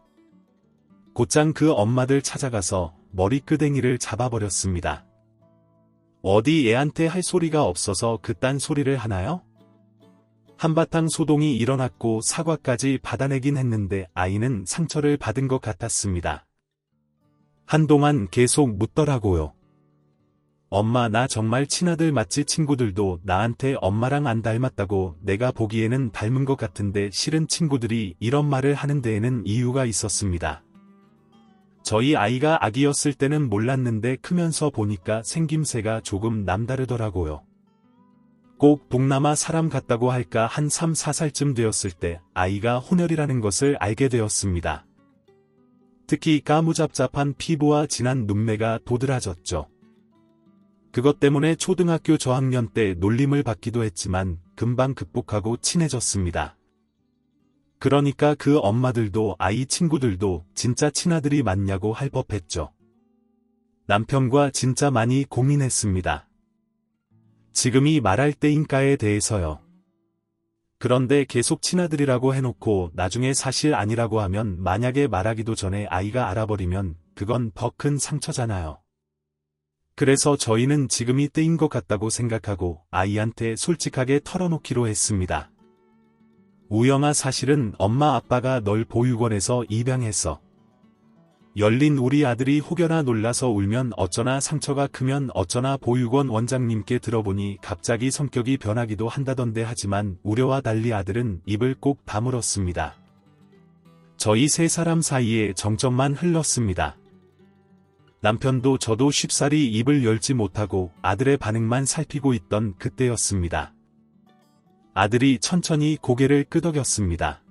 곧장 그 엄마들 찾아가서 머리끄댕이를 잡아버렸습니다. 어디 애한테 할 소리가 없어서 그딴 소리를 하나요? 한바탕 소동이 일어났고 사과까지 받아내긴 했는데 아이는 상처를 받은 것 같았습니다. 한동안 계속 묻더라고요. 엄마 나 정말 친아들 맞지? 친구들도 나한테 엄마랑 안 닮았다고 내가 보기에는 닮은 것 같은데 실은 친구들이 이런 말을 하는 데에는 이유가 있었습니다. 저희 아이가 아기였을 때는 몰랐는데 크면서 보니까 생김새가 조금 남다르더라고요. 꼭 동남아 사람 같다고 할까 한 3, 4살쯤 되었을 때 아이가 혼혈이라는 것을 알게 되었습니다. 특히 까무잡잡한 피부와 진한 눈매가 도드라졌죠. 그것 때문에 초등학교 저학년 때 놀림을 받기도 했지만 금방 극복하고 친해졌습니다. 그러니까 그 엄마들도 아이 친구들도 진짜 친아들이 맞냐고 할 법했죠. 남편과 진짜 많이 고민했습니다. 지금이 말할 때인가에 대해서요. 그런데 계속 친아들이라고 해놓고 나중에 사실 아니라고 하면 만약에 말하기도 전에 아이가 알아버리면 그건 더 큰 상처잖아요. 그래서 저희는 지금이 때인 것 같다고 생각하고 아이한테 솔직하게 털어놓기로 했습니다. 우영아 사실은 엄마 아빠가 널 보육원에서 입양했어. 열린 우리 아들이 혹여나 놀라서 울면 어쩌나 상처가 크면 어쩌나 보육원 원장님께 들어보니 갑자기 성격이 변하기도 한다던데 하지만 우려와 달리 아들은 입을 꼭 다물었습니다. 저희 세 사람 사이에 정적만 흘렀습니다. 남편도 저도 쉽사리 입을 열지 못하고 아들의 반응만 살피고 있던 그때였습니다. 아들이 천천히 고개를 끄덕였습니다.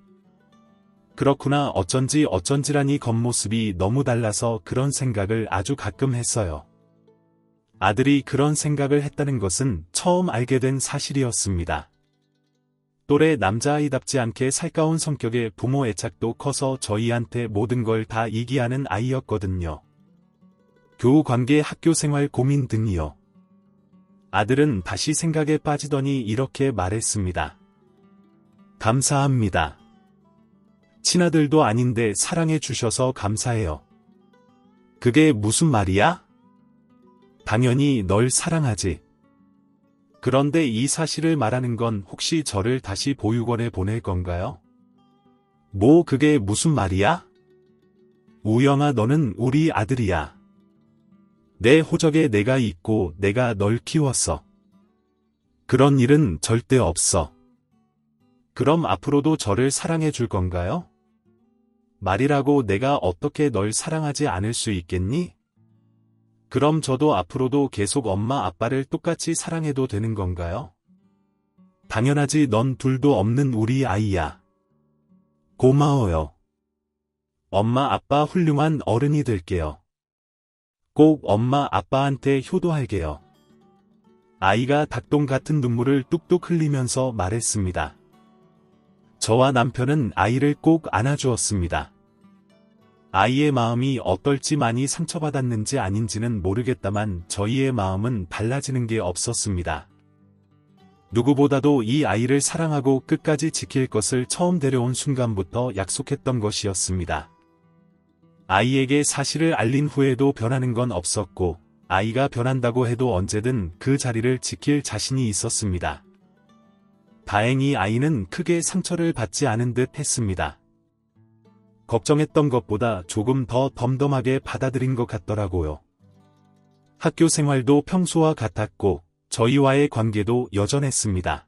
그렇구나, 어쩐지라니 겉모습이 너무 달라서 그런 생각을 아주 가끔 했어요. 아들이 그런 생각을 했다는 것은 처음 알게 된 사실이었습니다. 또래 남자아이답지 않게 살가운 성격에 부모 애착도 커서 저희한테 모든 걸 다 얘기하는 아이였거든요. 교우 관계, 학교 생활, 고민 등이요. 아들은 다시 생각에 빠지더니 이렇게 말했습니다. 감사합니다. 친아들도 아닌데 사랑해 주셔서 감사해요. 그게 무슨 말이야? 당연히 널 사랑하지. 그런데 이 사실을 말하는 건 혹시 저를 다시 보육원에 보낼 건가요? 뭐 그게 무슨 말이야? 우영아, 너는 우리 아들이야. 내 호적에 내가 있고 내가 널 키웠어. 그런 일은 절대 없어. 그럼 앞으로도 저를 사랑해 줄 건가요? 말이라고 내가 어떻게 널 사랑하지 않을 수 있겠니? 그럼 저도 앞으로도 계속 엄마 아빠를 똑같이 사랑해도 되는 건가요? 당연하지, 넌 둘도 없는 우리 아이야. 고마워요. 엄마 아빠 훌륭한 어른이 될게요. 꼭 엄마 아빠한테 효도할게요. 아이가 닭똥 같은 눈물을 뚝뚝 흘리면서 말했습니다. 저와 남편은 아이를 꼭 안아주었습니다. 아이의 마음이 어떨지 많이 상처받았는지 아닌지는 모르겠다만 저희의 마음은 달라지는 게 없었습니다. 누구보다도 이 아이를 사랑하고 끝까지 지킬 것을 처음 데려온 순간부터 약속했던 것이었습니다. 아이에게 사실을 알린 후에도 변하는 건 없었고, 아이가 변한다고 해도 언제든 그 자리를 지킬 자신이 있었습니다. 다행히 아이는 크게 상처를 받지 않은 듯 했습니다. 걱정했던 것보다 조금 더 덤덤하게 받아들인 것 같더라고요. 학교 생활도 평소와 같았고 저희와의 관계도 여전했습니다.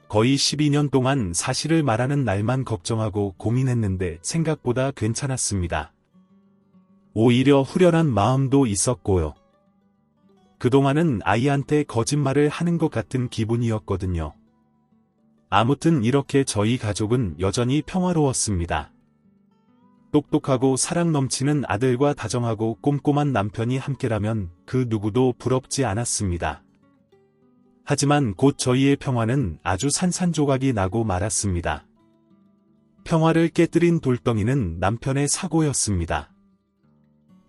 거의 12년 동안 사실을 말하는 날만 걱정하고 고민했는데 생각보다 괜찮았습니다. 오히려 후련한 마음도 있었고요. 그동안은 아이한테 거짓말을 하는 것 같은 기분이었거든요. 아무튼 이렇게 저희 가족은 여전히 평화로웠습니다. 똑똑하고 사랑 넘치는 아들과 다정하고 꼼꼼한 남편이 함께라면 그 누구도 부럽지 않았습니다. 하지만 곧 저희의 평화는 아주 산산조각이 나고 말았습니다. 평화를 깨뜨린 돌덩이는 남편의 사고였습니다.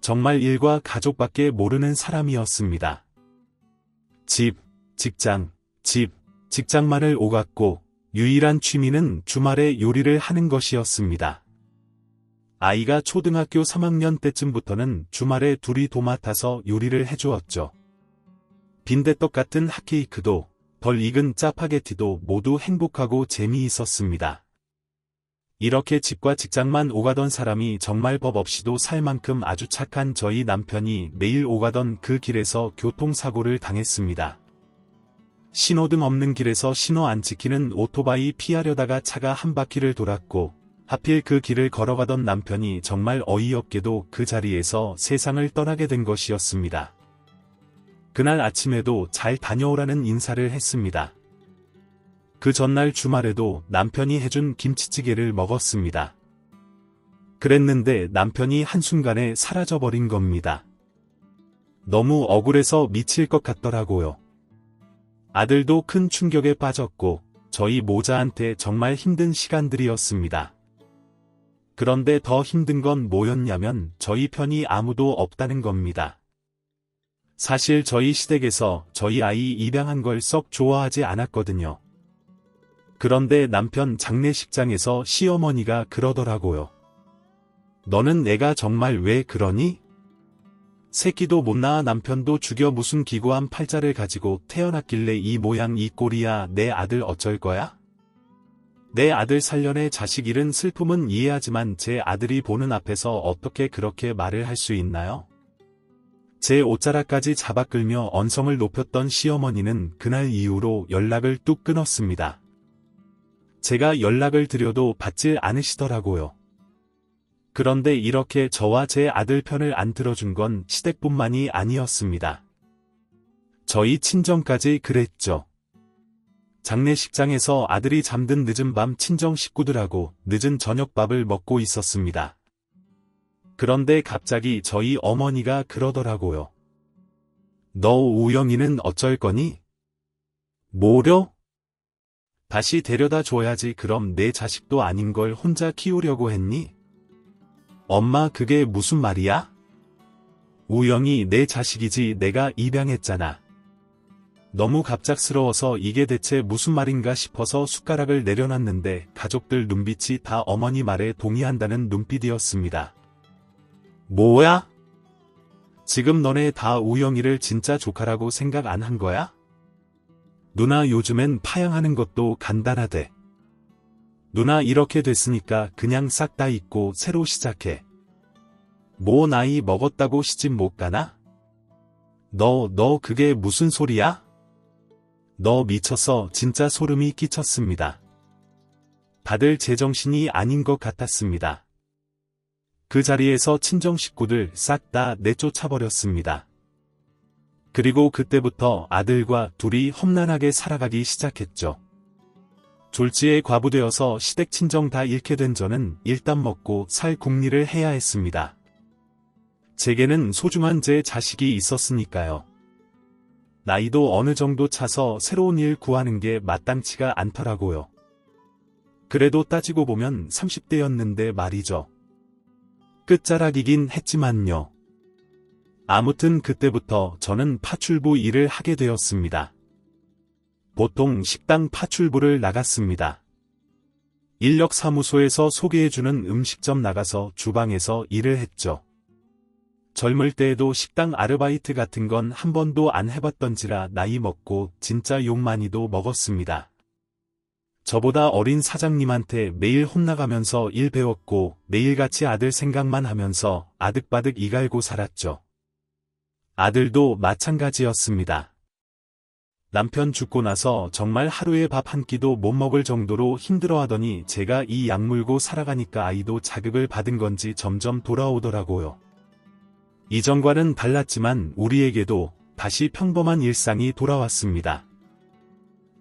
정말 일과 가족밖에 모르는 사람이었습니다. 직장만을 오갔고 유일한 취미는 주말에 요리를 하는 것이었습니다. 아이가 초등학교 3학년 때쯤부터는 주말에 둘이 도맡아서 요리를 해주었죠. 빈대떡 같은 핫케이크도 덜 익은 짜파게티도 모두 행복하고 재미있었습니다. 이렇게 집과 직장만 오가던 사람이 정말 법 없이도 살 만큼 아주 착한 저희 남편이 매일 오가던 그 길에서 교통사고를 당했습니다. 신호등 없는 길에서 신호 안 지키는 오토바이 피하려다가 차가 한 바퀴를 돌았고 하필 그 길을 걸어가던 남편이 정말 어이없게도 그 자리에서 세상을 떠나게 된 것이었습니다. 그날 아침에도 잘 다녀오라는 인사를 했습니다. 그 전날 주말에도 남편이 해준 김치찌개를 먹었습니다. 그랬는데 남편이 한순간에 사라져버린 겁니다. 너무 억울해서 미칠 것 같더라고요. 아들도 큰 충격에 빠졌고 저희 모자한테 정말 힘든 시간들이었습니다. 그런데 더 힘든 건 뭐였냐면 저희 편이 아무도 없다는 겁니다. 사실 저희 시댁에서 저희 아이 입양한 걸 썩 좋아하지 않았거든요. 그런데 남편 장례식장에서 시어머니가 그러더라고요. 너는 내가 정말 왜 그러니? 새끼도 못 낳아 남편도 죽여 무슨 기구한 팔자를 가지고 태어났길래 이 모양 이 꼴이야. 내 아들 어쩔 거야? 내 아들 살려내. 자식 잃은 슬픔은 이해하지만 제 아들이 보는 앞에서 어떻게 그렇게 말을 할 수 있나요? 제 옷자락까지 잡아 끌며 언성을 높였던 시어머니는 그날 이후로 연락을 뚝 끊었습니다. 제가 연락을 드려도 받질 않으시더라고요. 그런데 이렇게 저와 제 아들 편을 안 들어준 건 시댁뿐만이 아니었습니다. 저희 친정까지 그랬죠. 장례식장에서 아들이 잠든 늦은 밤 친정 식구들하고 늦은 저녁밥을 먹고 있었습니다. 그런데 갑자기 저희 어머니가 그러더라고요. 너 우영이는 어쩔 거니? 뭐려? 다시 데려다 줘야지. 그럼 내 자식도 아닌 걸 혼자 키우려고 했니? 엄마, 그게 무슨 말이야? 우영이 내 자식이지. 내가 입양했잖아. 너무 갑작스러워서 이게 대체 무슨 말인가 싶어서 숟가락을 내려놨는데 가족들 눈빛이 다 어머니 말에 동의한다는 눈빛이었습니다. 뭐야? 지금 너네 다 우영이를 진짜 조카라고 생각 안 한 거야? 누나, 요즘엔 파양하는 것도 간단하대. 누나, 이렇게 됐으니까 그냥 싹 다 잊고 새로 시작해. 뭐 나이 먹었다고 시집 못 가나? 너 그게 무슨 소리야? 너 미쳤어. 진짜 소름이 끼쳤습니다. 다들 제정신이 아닌 것 같았습니다. 그 자리에서 친정 식구들 싹 다 내쫓아버렸습니다. 그리고 그때부터 아들과 둘이 험난하게 살아가기 시작했죠. 졸지에 과부되어서 시댁 친정 다 잃게 된 저는 일단 먹고 살 궁리를 해야 했습니다. 제게는 소중한 제 자식이 있었으니까요. 나이도 어느 정도 차서 새로운 일 구하는 게 마땅치가 않더라고요. 그래도 따지고 보면 30대였는데 말이죠. 끝자락이긴 했지만요. 아무튼 그때부터 저는 파출부 일을 하게 되었습니다. 보통 식당 파출부를 나갔습니다. 인력사무소에서 소개해주는 음식점 나가서 주방에서 일을 했죠. 젊을 때에도 식당 아르바이트 같은 건 한 번도 안 해봤던지라 나이 먹고 진짜 욕 많이도 먹었습니다. 저보다 어린 사장님한테 매일 혼나가면서 일 배웠고 매일같이 아들 생각만 하면서 아득바득 이갈고 살았죠. 아들도 마찬가지였습니다. 남편 죽고 나서 정말 하루에 밥 한 끼도 못 먹을 정도로 힘들어하더니 제가 이 약 물고 살아가니까 아이도 자극을 받은 건지 점점 돌아오더라고요. 이전과는 달랐지만 우리에게도 다시 평범한 일상이 돌아왔습니다.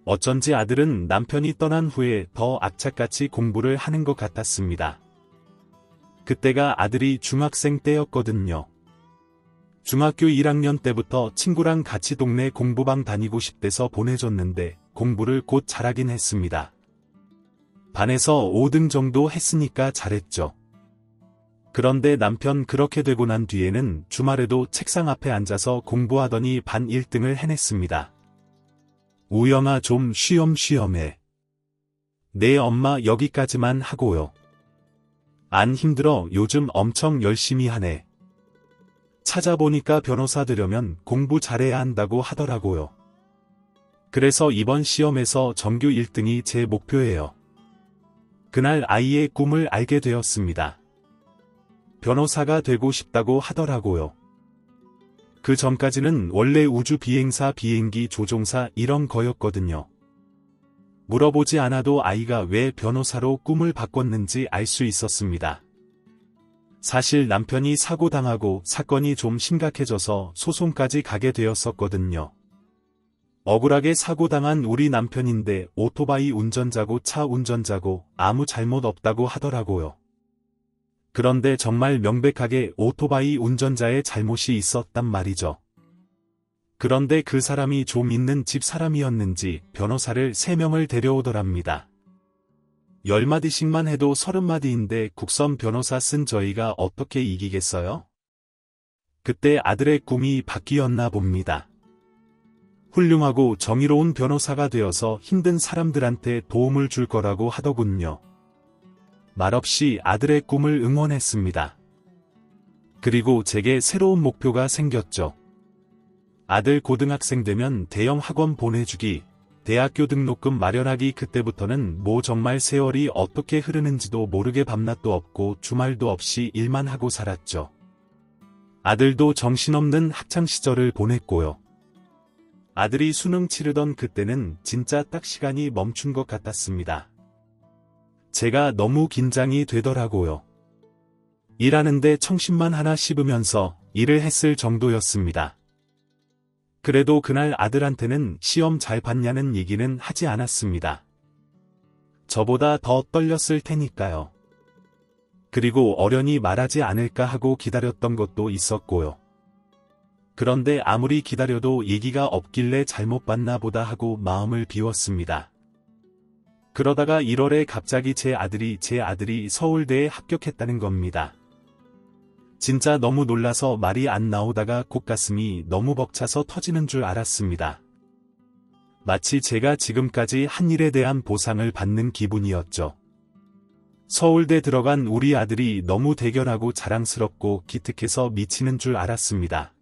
어쩐지 아들은 남편이 떠난 후에 더 악착같이 공부를 하는 것 같았습니다. 그때가 아들이 중학생 때였거든요. 중학교 1학년 때부터 친구랑 같이 동네 공부방 다니고 싶대서 보내줬는데 공부를 곧 잘하긴 했습니다. 반에서 5등 정도 했으니까 잘했죠. 그런데 남편 그렇게 되고 난 뒤에는 주말에도 책상 앞에 앉아서 공부하더니 반 1등을 해냈습니다. 우영아, 좀 쉬엄쉬엄해. 네 엄마, 여기까지만 하고요. 안 힘들어. 요즘 엄청 열심히 하네. 찾아보니까 변호사 되려면 공부 잘해야 한다고 하더라고요. 그래서 이번 시험에서 전교 1등이 제 목표예요. 그날 아이의 꿈을 알게 되었습니다. 변호사가 되고 싶다고 하더라고요. 그 전까지는 원래 우주 비행사, 비행기 조종사 이런 거였거든요. 물어보지 않아도 아이가 왜 변호사로 꿈을 바꿨는지 알 수 있었습니다. 사실 남편이 사고당하고 사건이 좀 심각해져서 소송까지 가게 되었었거든요. 억울하게 사고당한 우리 남편인데 오토바이 운전자고 차 운전자고 아무 잘못 없다고 하더라고요. 그런데 정말 명백하게 오토바이 운전자의 잘못이 있었단 말이죠. 그런데 그 사람이 좀 있는 집 사람이었는지 변호사를 3명을 데려오더랍니다. 10마디씩만 해도 30마디인데 국선 변호사 쓴 저희가 어떻게 이기겠어요? 그때 아들의 꿈이 바뀌었나 봅니다. 훌륭하고 정의로운 변호사가 되어서 힘든 사람들한테 도움을 줄 거라고 하더군요. 말없이 아들의 꿈을 응원했습니다. 그리고 제게 새로운 목표가 생겼죠. 아들 고등학생 되면 대형 학원 보내주기, 대학교 등록금 마련하기. 그때부터는 뭐 정말 세월이 어떻게 흐르는지도 모르게 밤낮도 없고 주말도 없이 일만 하고 살았죠. 아들도 정신없는 학창시절을 보냈고요. 아들이 수능 치르던 그때는 진짜 딱 시간이 멈춘 것 같았습니다. 제가 너무 긴장이 되더라고요. 일하는데 청심만 하나 씹으면서 일을 했을 정도였습니다. 그래도 그날 아들한테는 시험 잘 봤냐는 얘기는 하지 않았습니다. 저보다 더 떨렸을 테니까요. 그리고 어련히 말하지 않을까 하고 기다렸던 것도 있었고요. 그런데 아무리 기다려도 얘기가 없길래 잘못 봤나 보다 하고 마음을 비웠습니다. 그러다가 1월에 갑자기 제 아들이 서울대에 합격했다는 겁니다. 진짜 너무 놀라서 말이 안 나오다가 콧가슴이 너무 벅차서 터지는 줄 알았습니다. 마치 제가 지금까지 한 일에 대한 보상을 받는 기분이었죠. 서울대 들어간 우리 아들이 너무 대견하고 자랑스럽고 기특해서 미치는 줄 알았습니다.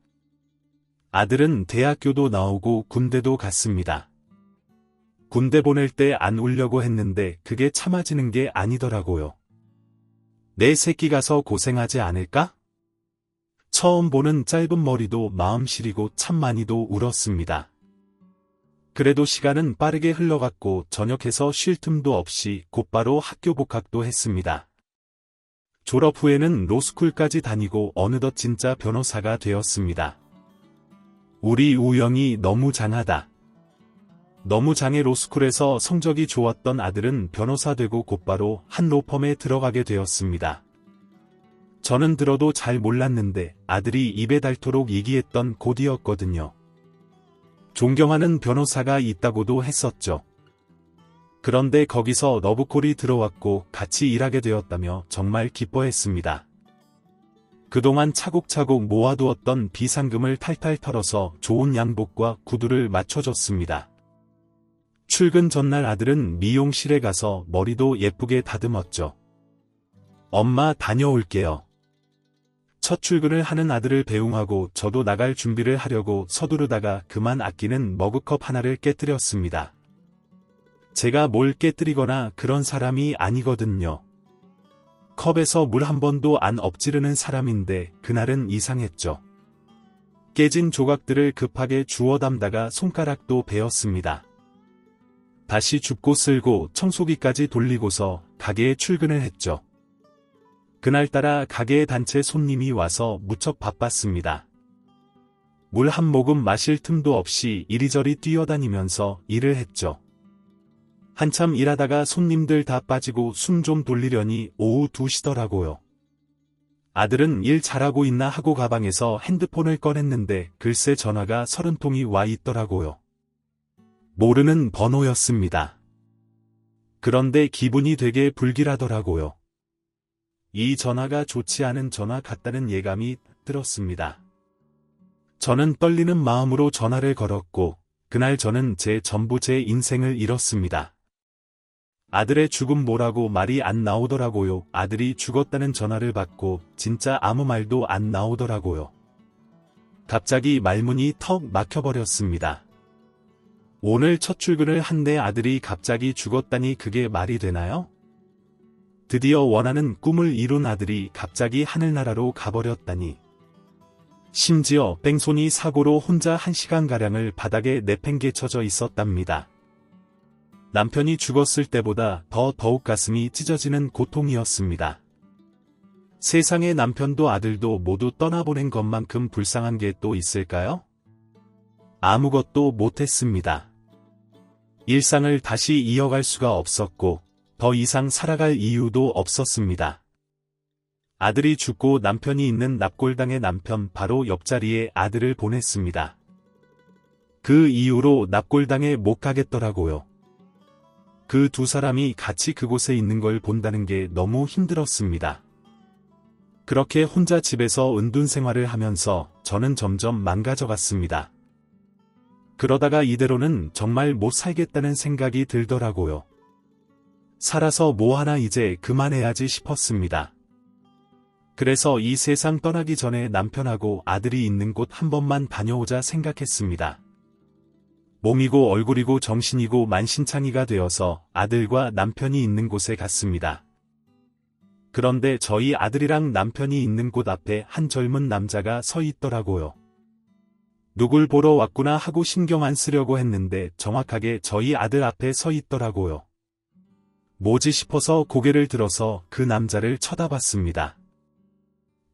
아들은 대학교도 나오고 군대도 갔습니다. 군대 보낼 때 안 울려고 했는데 그게 참아지는 게 아니더라고요. 내 새끼 가서 고생하지 않을까? 처음 보는 짧은 머리도 마음 시리고 참 많이도 울었습니다. 그래도 시간은 빠르게 흘러갔고 전역해서 쉴 틈도 없이 곧바로 학교 복학도 했습니다. 졸업 후에는 로스쿨까지 다니고 어느덧 진짜 변호사가 되었습니다. 우리 우영이 너무 장하다. 너무 장해. 로스쿨에서 성적이 좋았던 아들은 변호사 되고 곧바로 한 로펌에 들어가게 되었습니다. 저는 들어도 잘 몰랐는데 아들이 입에 닳도록 얘기했던 곳이었거든요. 존경하는 변호사가 있다고도 했었죠. 그런데 거기서 러브콜이 들어왔고 같이 일하게 되었다며 정말 기뻐했습니다. 그동안 차곡차곡 모아두었던 비상금을 탈탈 털어서 좋은 양복과 구두를 맞춰줬습니다. 출근 전날 아들은 미용실에 가서 머리도 예쁘게 다듬었죠. 엄마 다녀올게요. 첫 출근을 하는 아들을 배웅하고 저도 나갈 준비를 하려고 서두르다가 그만 아끼는 머그컵 하나를 깨뜨렸습니다. 제가 뭘 깨뜨리거나 그런 사람이 아니거든요. 컵에서 물 한 번도 안 엎지르는 사람인데 그날은 이상했죠. 깨진 조각들을 급하게 주워 담다가 손가락도 베었습니다. 다시 줍고 쓸고 청소기까지 돌리고서 가게에 출근을 했죠. 그날따라 가게에 단체 손님이 와서 무척 바빴습니다. 물 한 모금 마실 틈도 없이 이리저리 뛰어다니면서 일을 했죠. 한참 일하다가 손님들 다 빠지고 숨 좀 돌리려니 오후 2시더라고요. 아들은 일 잘하고 있나 하고 가방에서 핸드폰을 꺼냈는데 글쎄 전화가 30통이 와 있더라고요. 모르는 번호였습니다. 그런데 기분이 되게 불길하더라고요. 이 전화가 좋지 않은 전화 같다는 예감이 들었습니다. 저는 떨리는 마음으로 전화를 걸었고 그날 저는 제 전부 제 인생을 잃었습니다. 아들의 죽음 뭐라고 말이 안 나오더라고요. 아들이 죽었다는 전화를 받고 진짜 아무 말도 안 나오더라고요. 갑자기 말문이 턱 막혀버렸습니다. 오늘 첫 출근을 한 내 아들이 갑자기 죽었다니 그게 말이 되나요? 드디어 원하는 꿈을 이룬 아들이 갑자기 하늘나라로 가버렸다니. 심지어 뺑소니 사고로 혼자 1시간가량을 바닥에 내팽개쳐져 있었답니다. 남편이 죽었을 때보다 더욱 가슴이 찢어지는 고통이었습니다. 세상에 남편도 아들도 모두 떠나보낸 것만큼 불쌍한 게 또 있을까요? 아무것도 못했습니다. 일상을 다시 이어갈 수가 없었고 더 이상 살아갈 이유도 없었습니다. 아들이 죽고 남편이 있는 납골당의 남편 바로 옆자리에 아들을 보냈습니다. 그 이후로 납골당에 못 가겠더라고요. 그 두 사람이 같이 그곳에 있는 걸 본다는 게 너무 힘들었습니다. 그렇게 혼자 집에서 은둔 생활을 하면서 저는 점점 망가져갔습니다. 그러다가 이대로는 정말 못 살겠다는 생각이 들더라고요. 살아서 뭐하나 이제 그만해야지 싶었습니다. 그래서 이 세상 떠나기 전에 남편하고 아들이 있는 곳 한 번만 다녀오자 생각했습니다. 몸이고 얼굴이고 정신이고 만신창이가 되어서 아들과 남편이 있는 곳에 갔습니다. 그런데 저희 아들이랑 남편이 있는 곳 앞에 한 젊은 남자가 서 있더라고요. 누굴 보러 왔구나 하고 신경 안 쓰려고 했는데 정확하게 저희 아들 앞에 서 있더라고요. 뭐지 싶어서 고개를 들어서 그 남자를 쳐다봤습니다.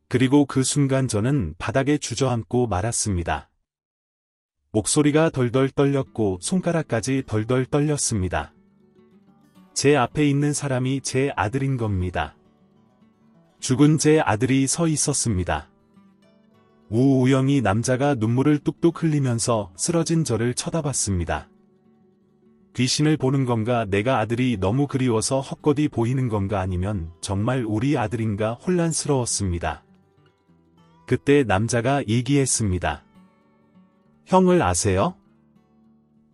그리고 그 순간 저는 바닥에 주저앉고 말았습니다. 목소리가 덜덜 떨렸고 손가락까지 덜덜 떨렸습니다. 제 앞에 있는 사람이 제 아들인 겁니다. 죽은 제 아들이 서 있었습니다. 우우영이 남자가 눈물을 뚝뚝 흘리면서 쓰러진 저를 쳐다봤습니다. 귀신을 보는 건가, 내가 아들이 너무 그리워서 헛것이 보이는 건가, 아니면 정말 우리 아들인가 혼란스러웠습니다. 그때 남자가 얘기했습니다. 형을 아세요?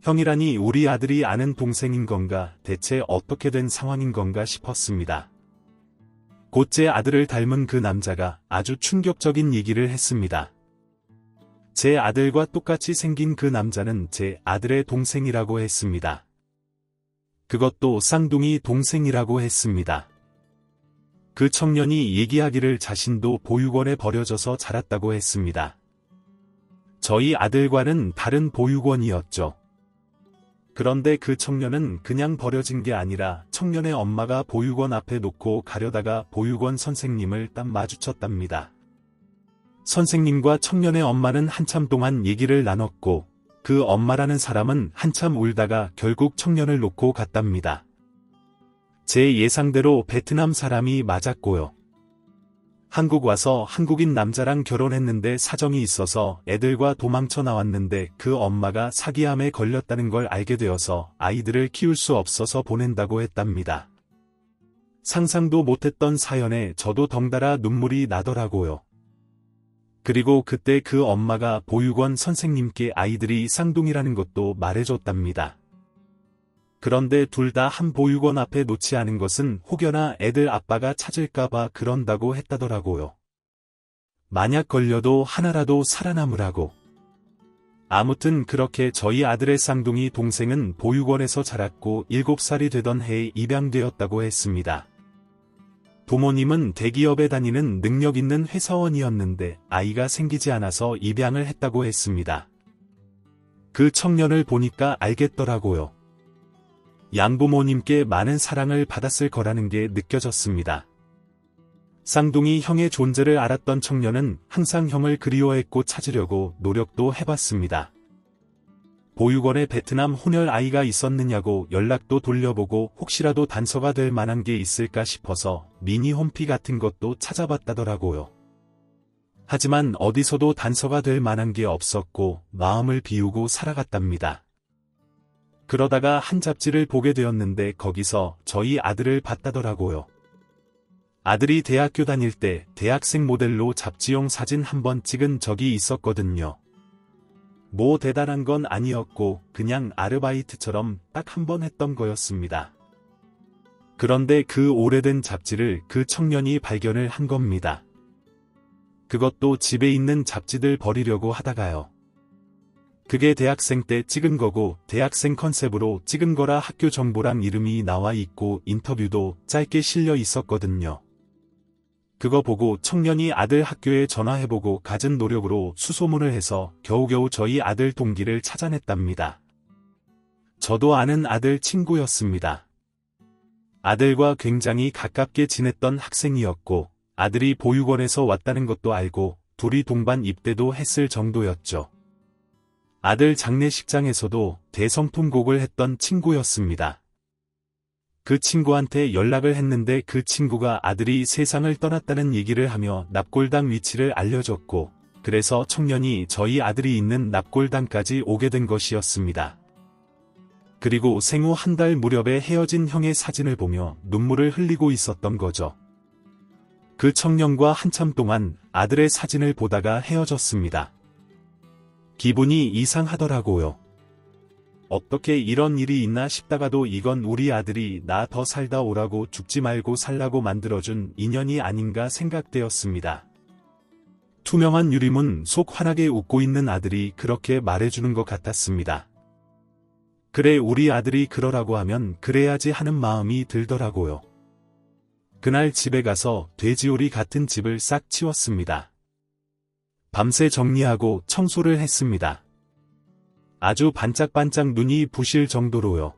형이라니 우리 아들이 아는 동생인 건가, 대체 어떻게 된 상황인 건가 싶었습니다. 곧 제 아들을 닮은 그 남자가 아주 충격적인 얘기를 했습니다. 제 아들과 똑같이 생긴 그 남자는 제 아들의 동생이라고 했습니다. 그것도 쌍둥이 동생이라고 했습니다. 그 청년이 얘기하기를 자신도 보육원에 버려져서 자랐다고 했습니다. 저희 아들과는 다른 보육원이었죠. 그런데 그 청년은 그냥 버려진 게 아니라 청년의 엄마가 보육원 앞에 놓고 가려다가 보육원 선생님을 딱 마주쳤답니다. 선생님과 청년의 엄마는 한참 동안 얘기를 나눴고 그 엄마라는 사람은 한참 울다가 결국 청년을 놓고 갔답니다. 제 예상대로 베트남 사람이 맞았고요. 한국 와서 한국인 남자랑 결혼했는데 사정이 있어서 애들과 도망쳐 나왔는데 그 엄마가 사기암에 걸렸다는 걸 알게 되어서 아이들을 키울 수 없어서 보낸다고 했답니다. 상상도 못했던 사연에 저도 덩달아 눈물이 나더라고요. 그리고 그때 그 엄마가 보육원 선생님께 아이들이 쌍둥이라는 것도 말해줬답니다. 그런데 둘 다 한 보육원 앞에 놓지 않은 것은 혹여나 애들 아빠가 찾을까봐 그런다고 했다더라고요. 만약 걸려도 하나라도 살아남으라고. 아무튼 그렇게 저희 아들의 쌍둥이 동생은 보육원에서 자랐고 7살이 되던 해에 입양되었다고 했습니다. 부모님은 대기업에 다니는 능력 있는 회사원이었는데 아이가 생기지 않아서 입양을 했다고 했습니다. 그 청년을 보니까 알겠더라고요. 양부모님께 많은 사랑을 받았을 거라는 게 느껴졌습니다. 쌍둥이 형의 존재를 알았던 청년은 항상 형을 그리워했고 찾으려고 노력도 해봤습니다. 보육원에 베트남 혼혈 아이가 있었느냐고 연락도 돌려보고 혹시라도 단서가 될 만한 게 있을까 싶어서 미니 홈피 같은 것도 찾아봤다더라고요. 하지만 어디서도 단서가 될 만한 게 없었고 마음을 비우고 살아갔답니다. 그러다가 한 잡지를 보게 되었는데 거기서 저희 아들을 봤다더라고요. 아들이 대학교 다닐 때 대학생 모델로 잡지용 사진 한번 찍은 적이 있었거든요. 뭐 대단한 건 아니었고 그냥 아르바이트처럼 딱 한 번 했던 거였습니다. 그런데 그 오래된 잡지를 그 청년이 발견을 한 겁니다. 그것도 집에 있는 잡지들 버리려고 하다가요. 그게 대학생 때 찍은 거고 대학생 컨셉으로 찍은 거라 학교 정보랑 이름이 나와 있고 인터뷰도 짧게 실려 있었거든요. 그거 보고 청년이 아들 학교에 전화해보고 갖은 노력으로 수소문을 해서 겨우겨우 저희 아들 동기를 찾아냈답니다. 저도 아는 아들 친구였습니다. 아들과 굉장히 가깝게 지냈던 학생이었고 아들이 보육원에서 왔다는 것도 알고 둘이 동반 입대도 했을 정도였죠. 아들 장례식장에서도 대성통곡을 했던 친구였습니다. 그 친구한테 연락을 했는데 그 친구가 아들이 세상을 떠났다는 얘기를 하며 납골당 위치를 알려줬고 그래서 청년이 저희 아들이 있는 납골당까지 오게 된 것이었습니다. 그리고 생후 한 달 무렵에 헤어진 형의 사진을 보며 눈물을 흘리고 있었던 거죠. 그 청년과 한참 동안 아들의 사진을 보다가 헤어졌습니다. 기분이 이상하더라고요. 어떻게 이런 일이 있나 싶다가도 이건 우리 아들이 나 더 살다 오라고 죽지 말고 살라고 만들어준 인연이 아닌가 생각되었습니다. 투명한 유리문 속 환하게 웃고 있는 아들이 그렇게 말해주는 것 같았습니다. 그래 우리 아들이 그러라고 하면 그래야지 하는 마음이 들더라고요. 그날 집에 가서 돼지우리 같은 집을 싹 치웠습니다. 밤새 정리하고 청소를 했습니다. 아주 반짝반짝 눈이 부실 정도로요.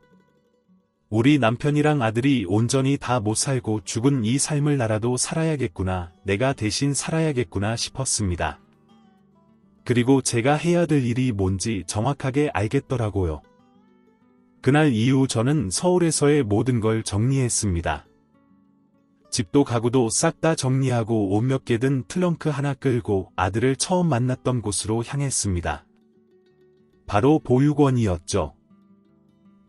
우리 남편이랑 아들이 온전히 다 못 살고 죽은 이 삶을 나라도 살아야겠구나, 내가 대신 살아야겠구나 싶었습니다. 그리고 제가 해야 될 일이 뭔지 정확하게 알겠더라고요. 그날 이후 저는 서울에서의 모든 걸 정리했습니다. 집도 가구도 싹 다 정리하고 옷 몇 개 든 트렁크 하나 끌고 아들을 처음 만났던 곳으로 향했습니다. 바로 보육원이었죠.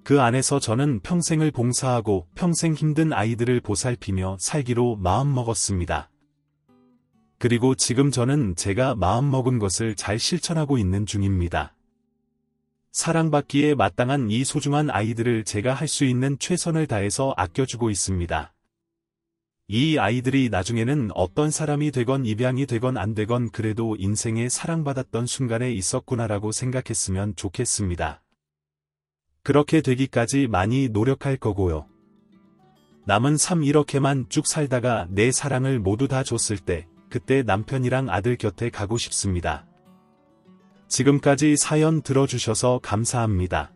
그 안에서 저는 평생을 봉사하고 평생 힘든 아이들을 보살피며 살기로 마음먹었습니다. 그리고 지금 저는 제가 마음먹은 것을 잘 실천하고 있는 중입니다. 사랑받기에 마땅한 이 소중한 아이들을 제가 할 수 있는 최선을 다해서 아껴주고 있습니다. 이 아이들이 나중에는 어떤 사람이 되건 입양이 되건 안 되건 그래도 인생에 사랑받았던 순간에 있었구나라고 생각했으면 좋겠습니다. 그렇게 되기까지 많이 노력할 거고요. 남은 삶 이렇게만 쭉 살다가 내 사랑을 모두 다 줬을 때 그때 남편이랑 아들 곁에 가고 싶습니다. 지금까지 사연 들어주셔서 감사합니다.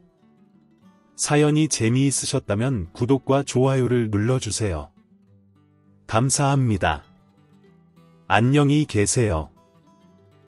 사연이 재미있으셨다면 구독과 좋아요를 눌러주세요. 감사합니다. 안녕히 계세요.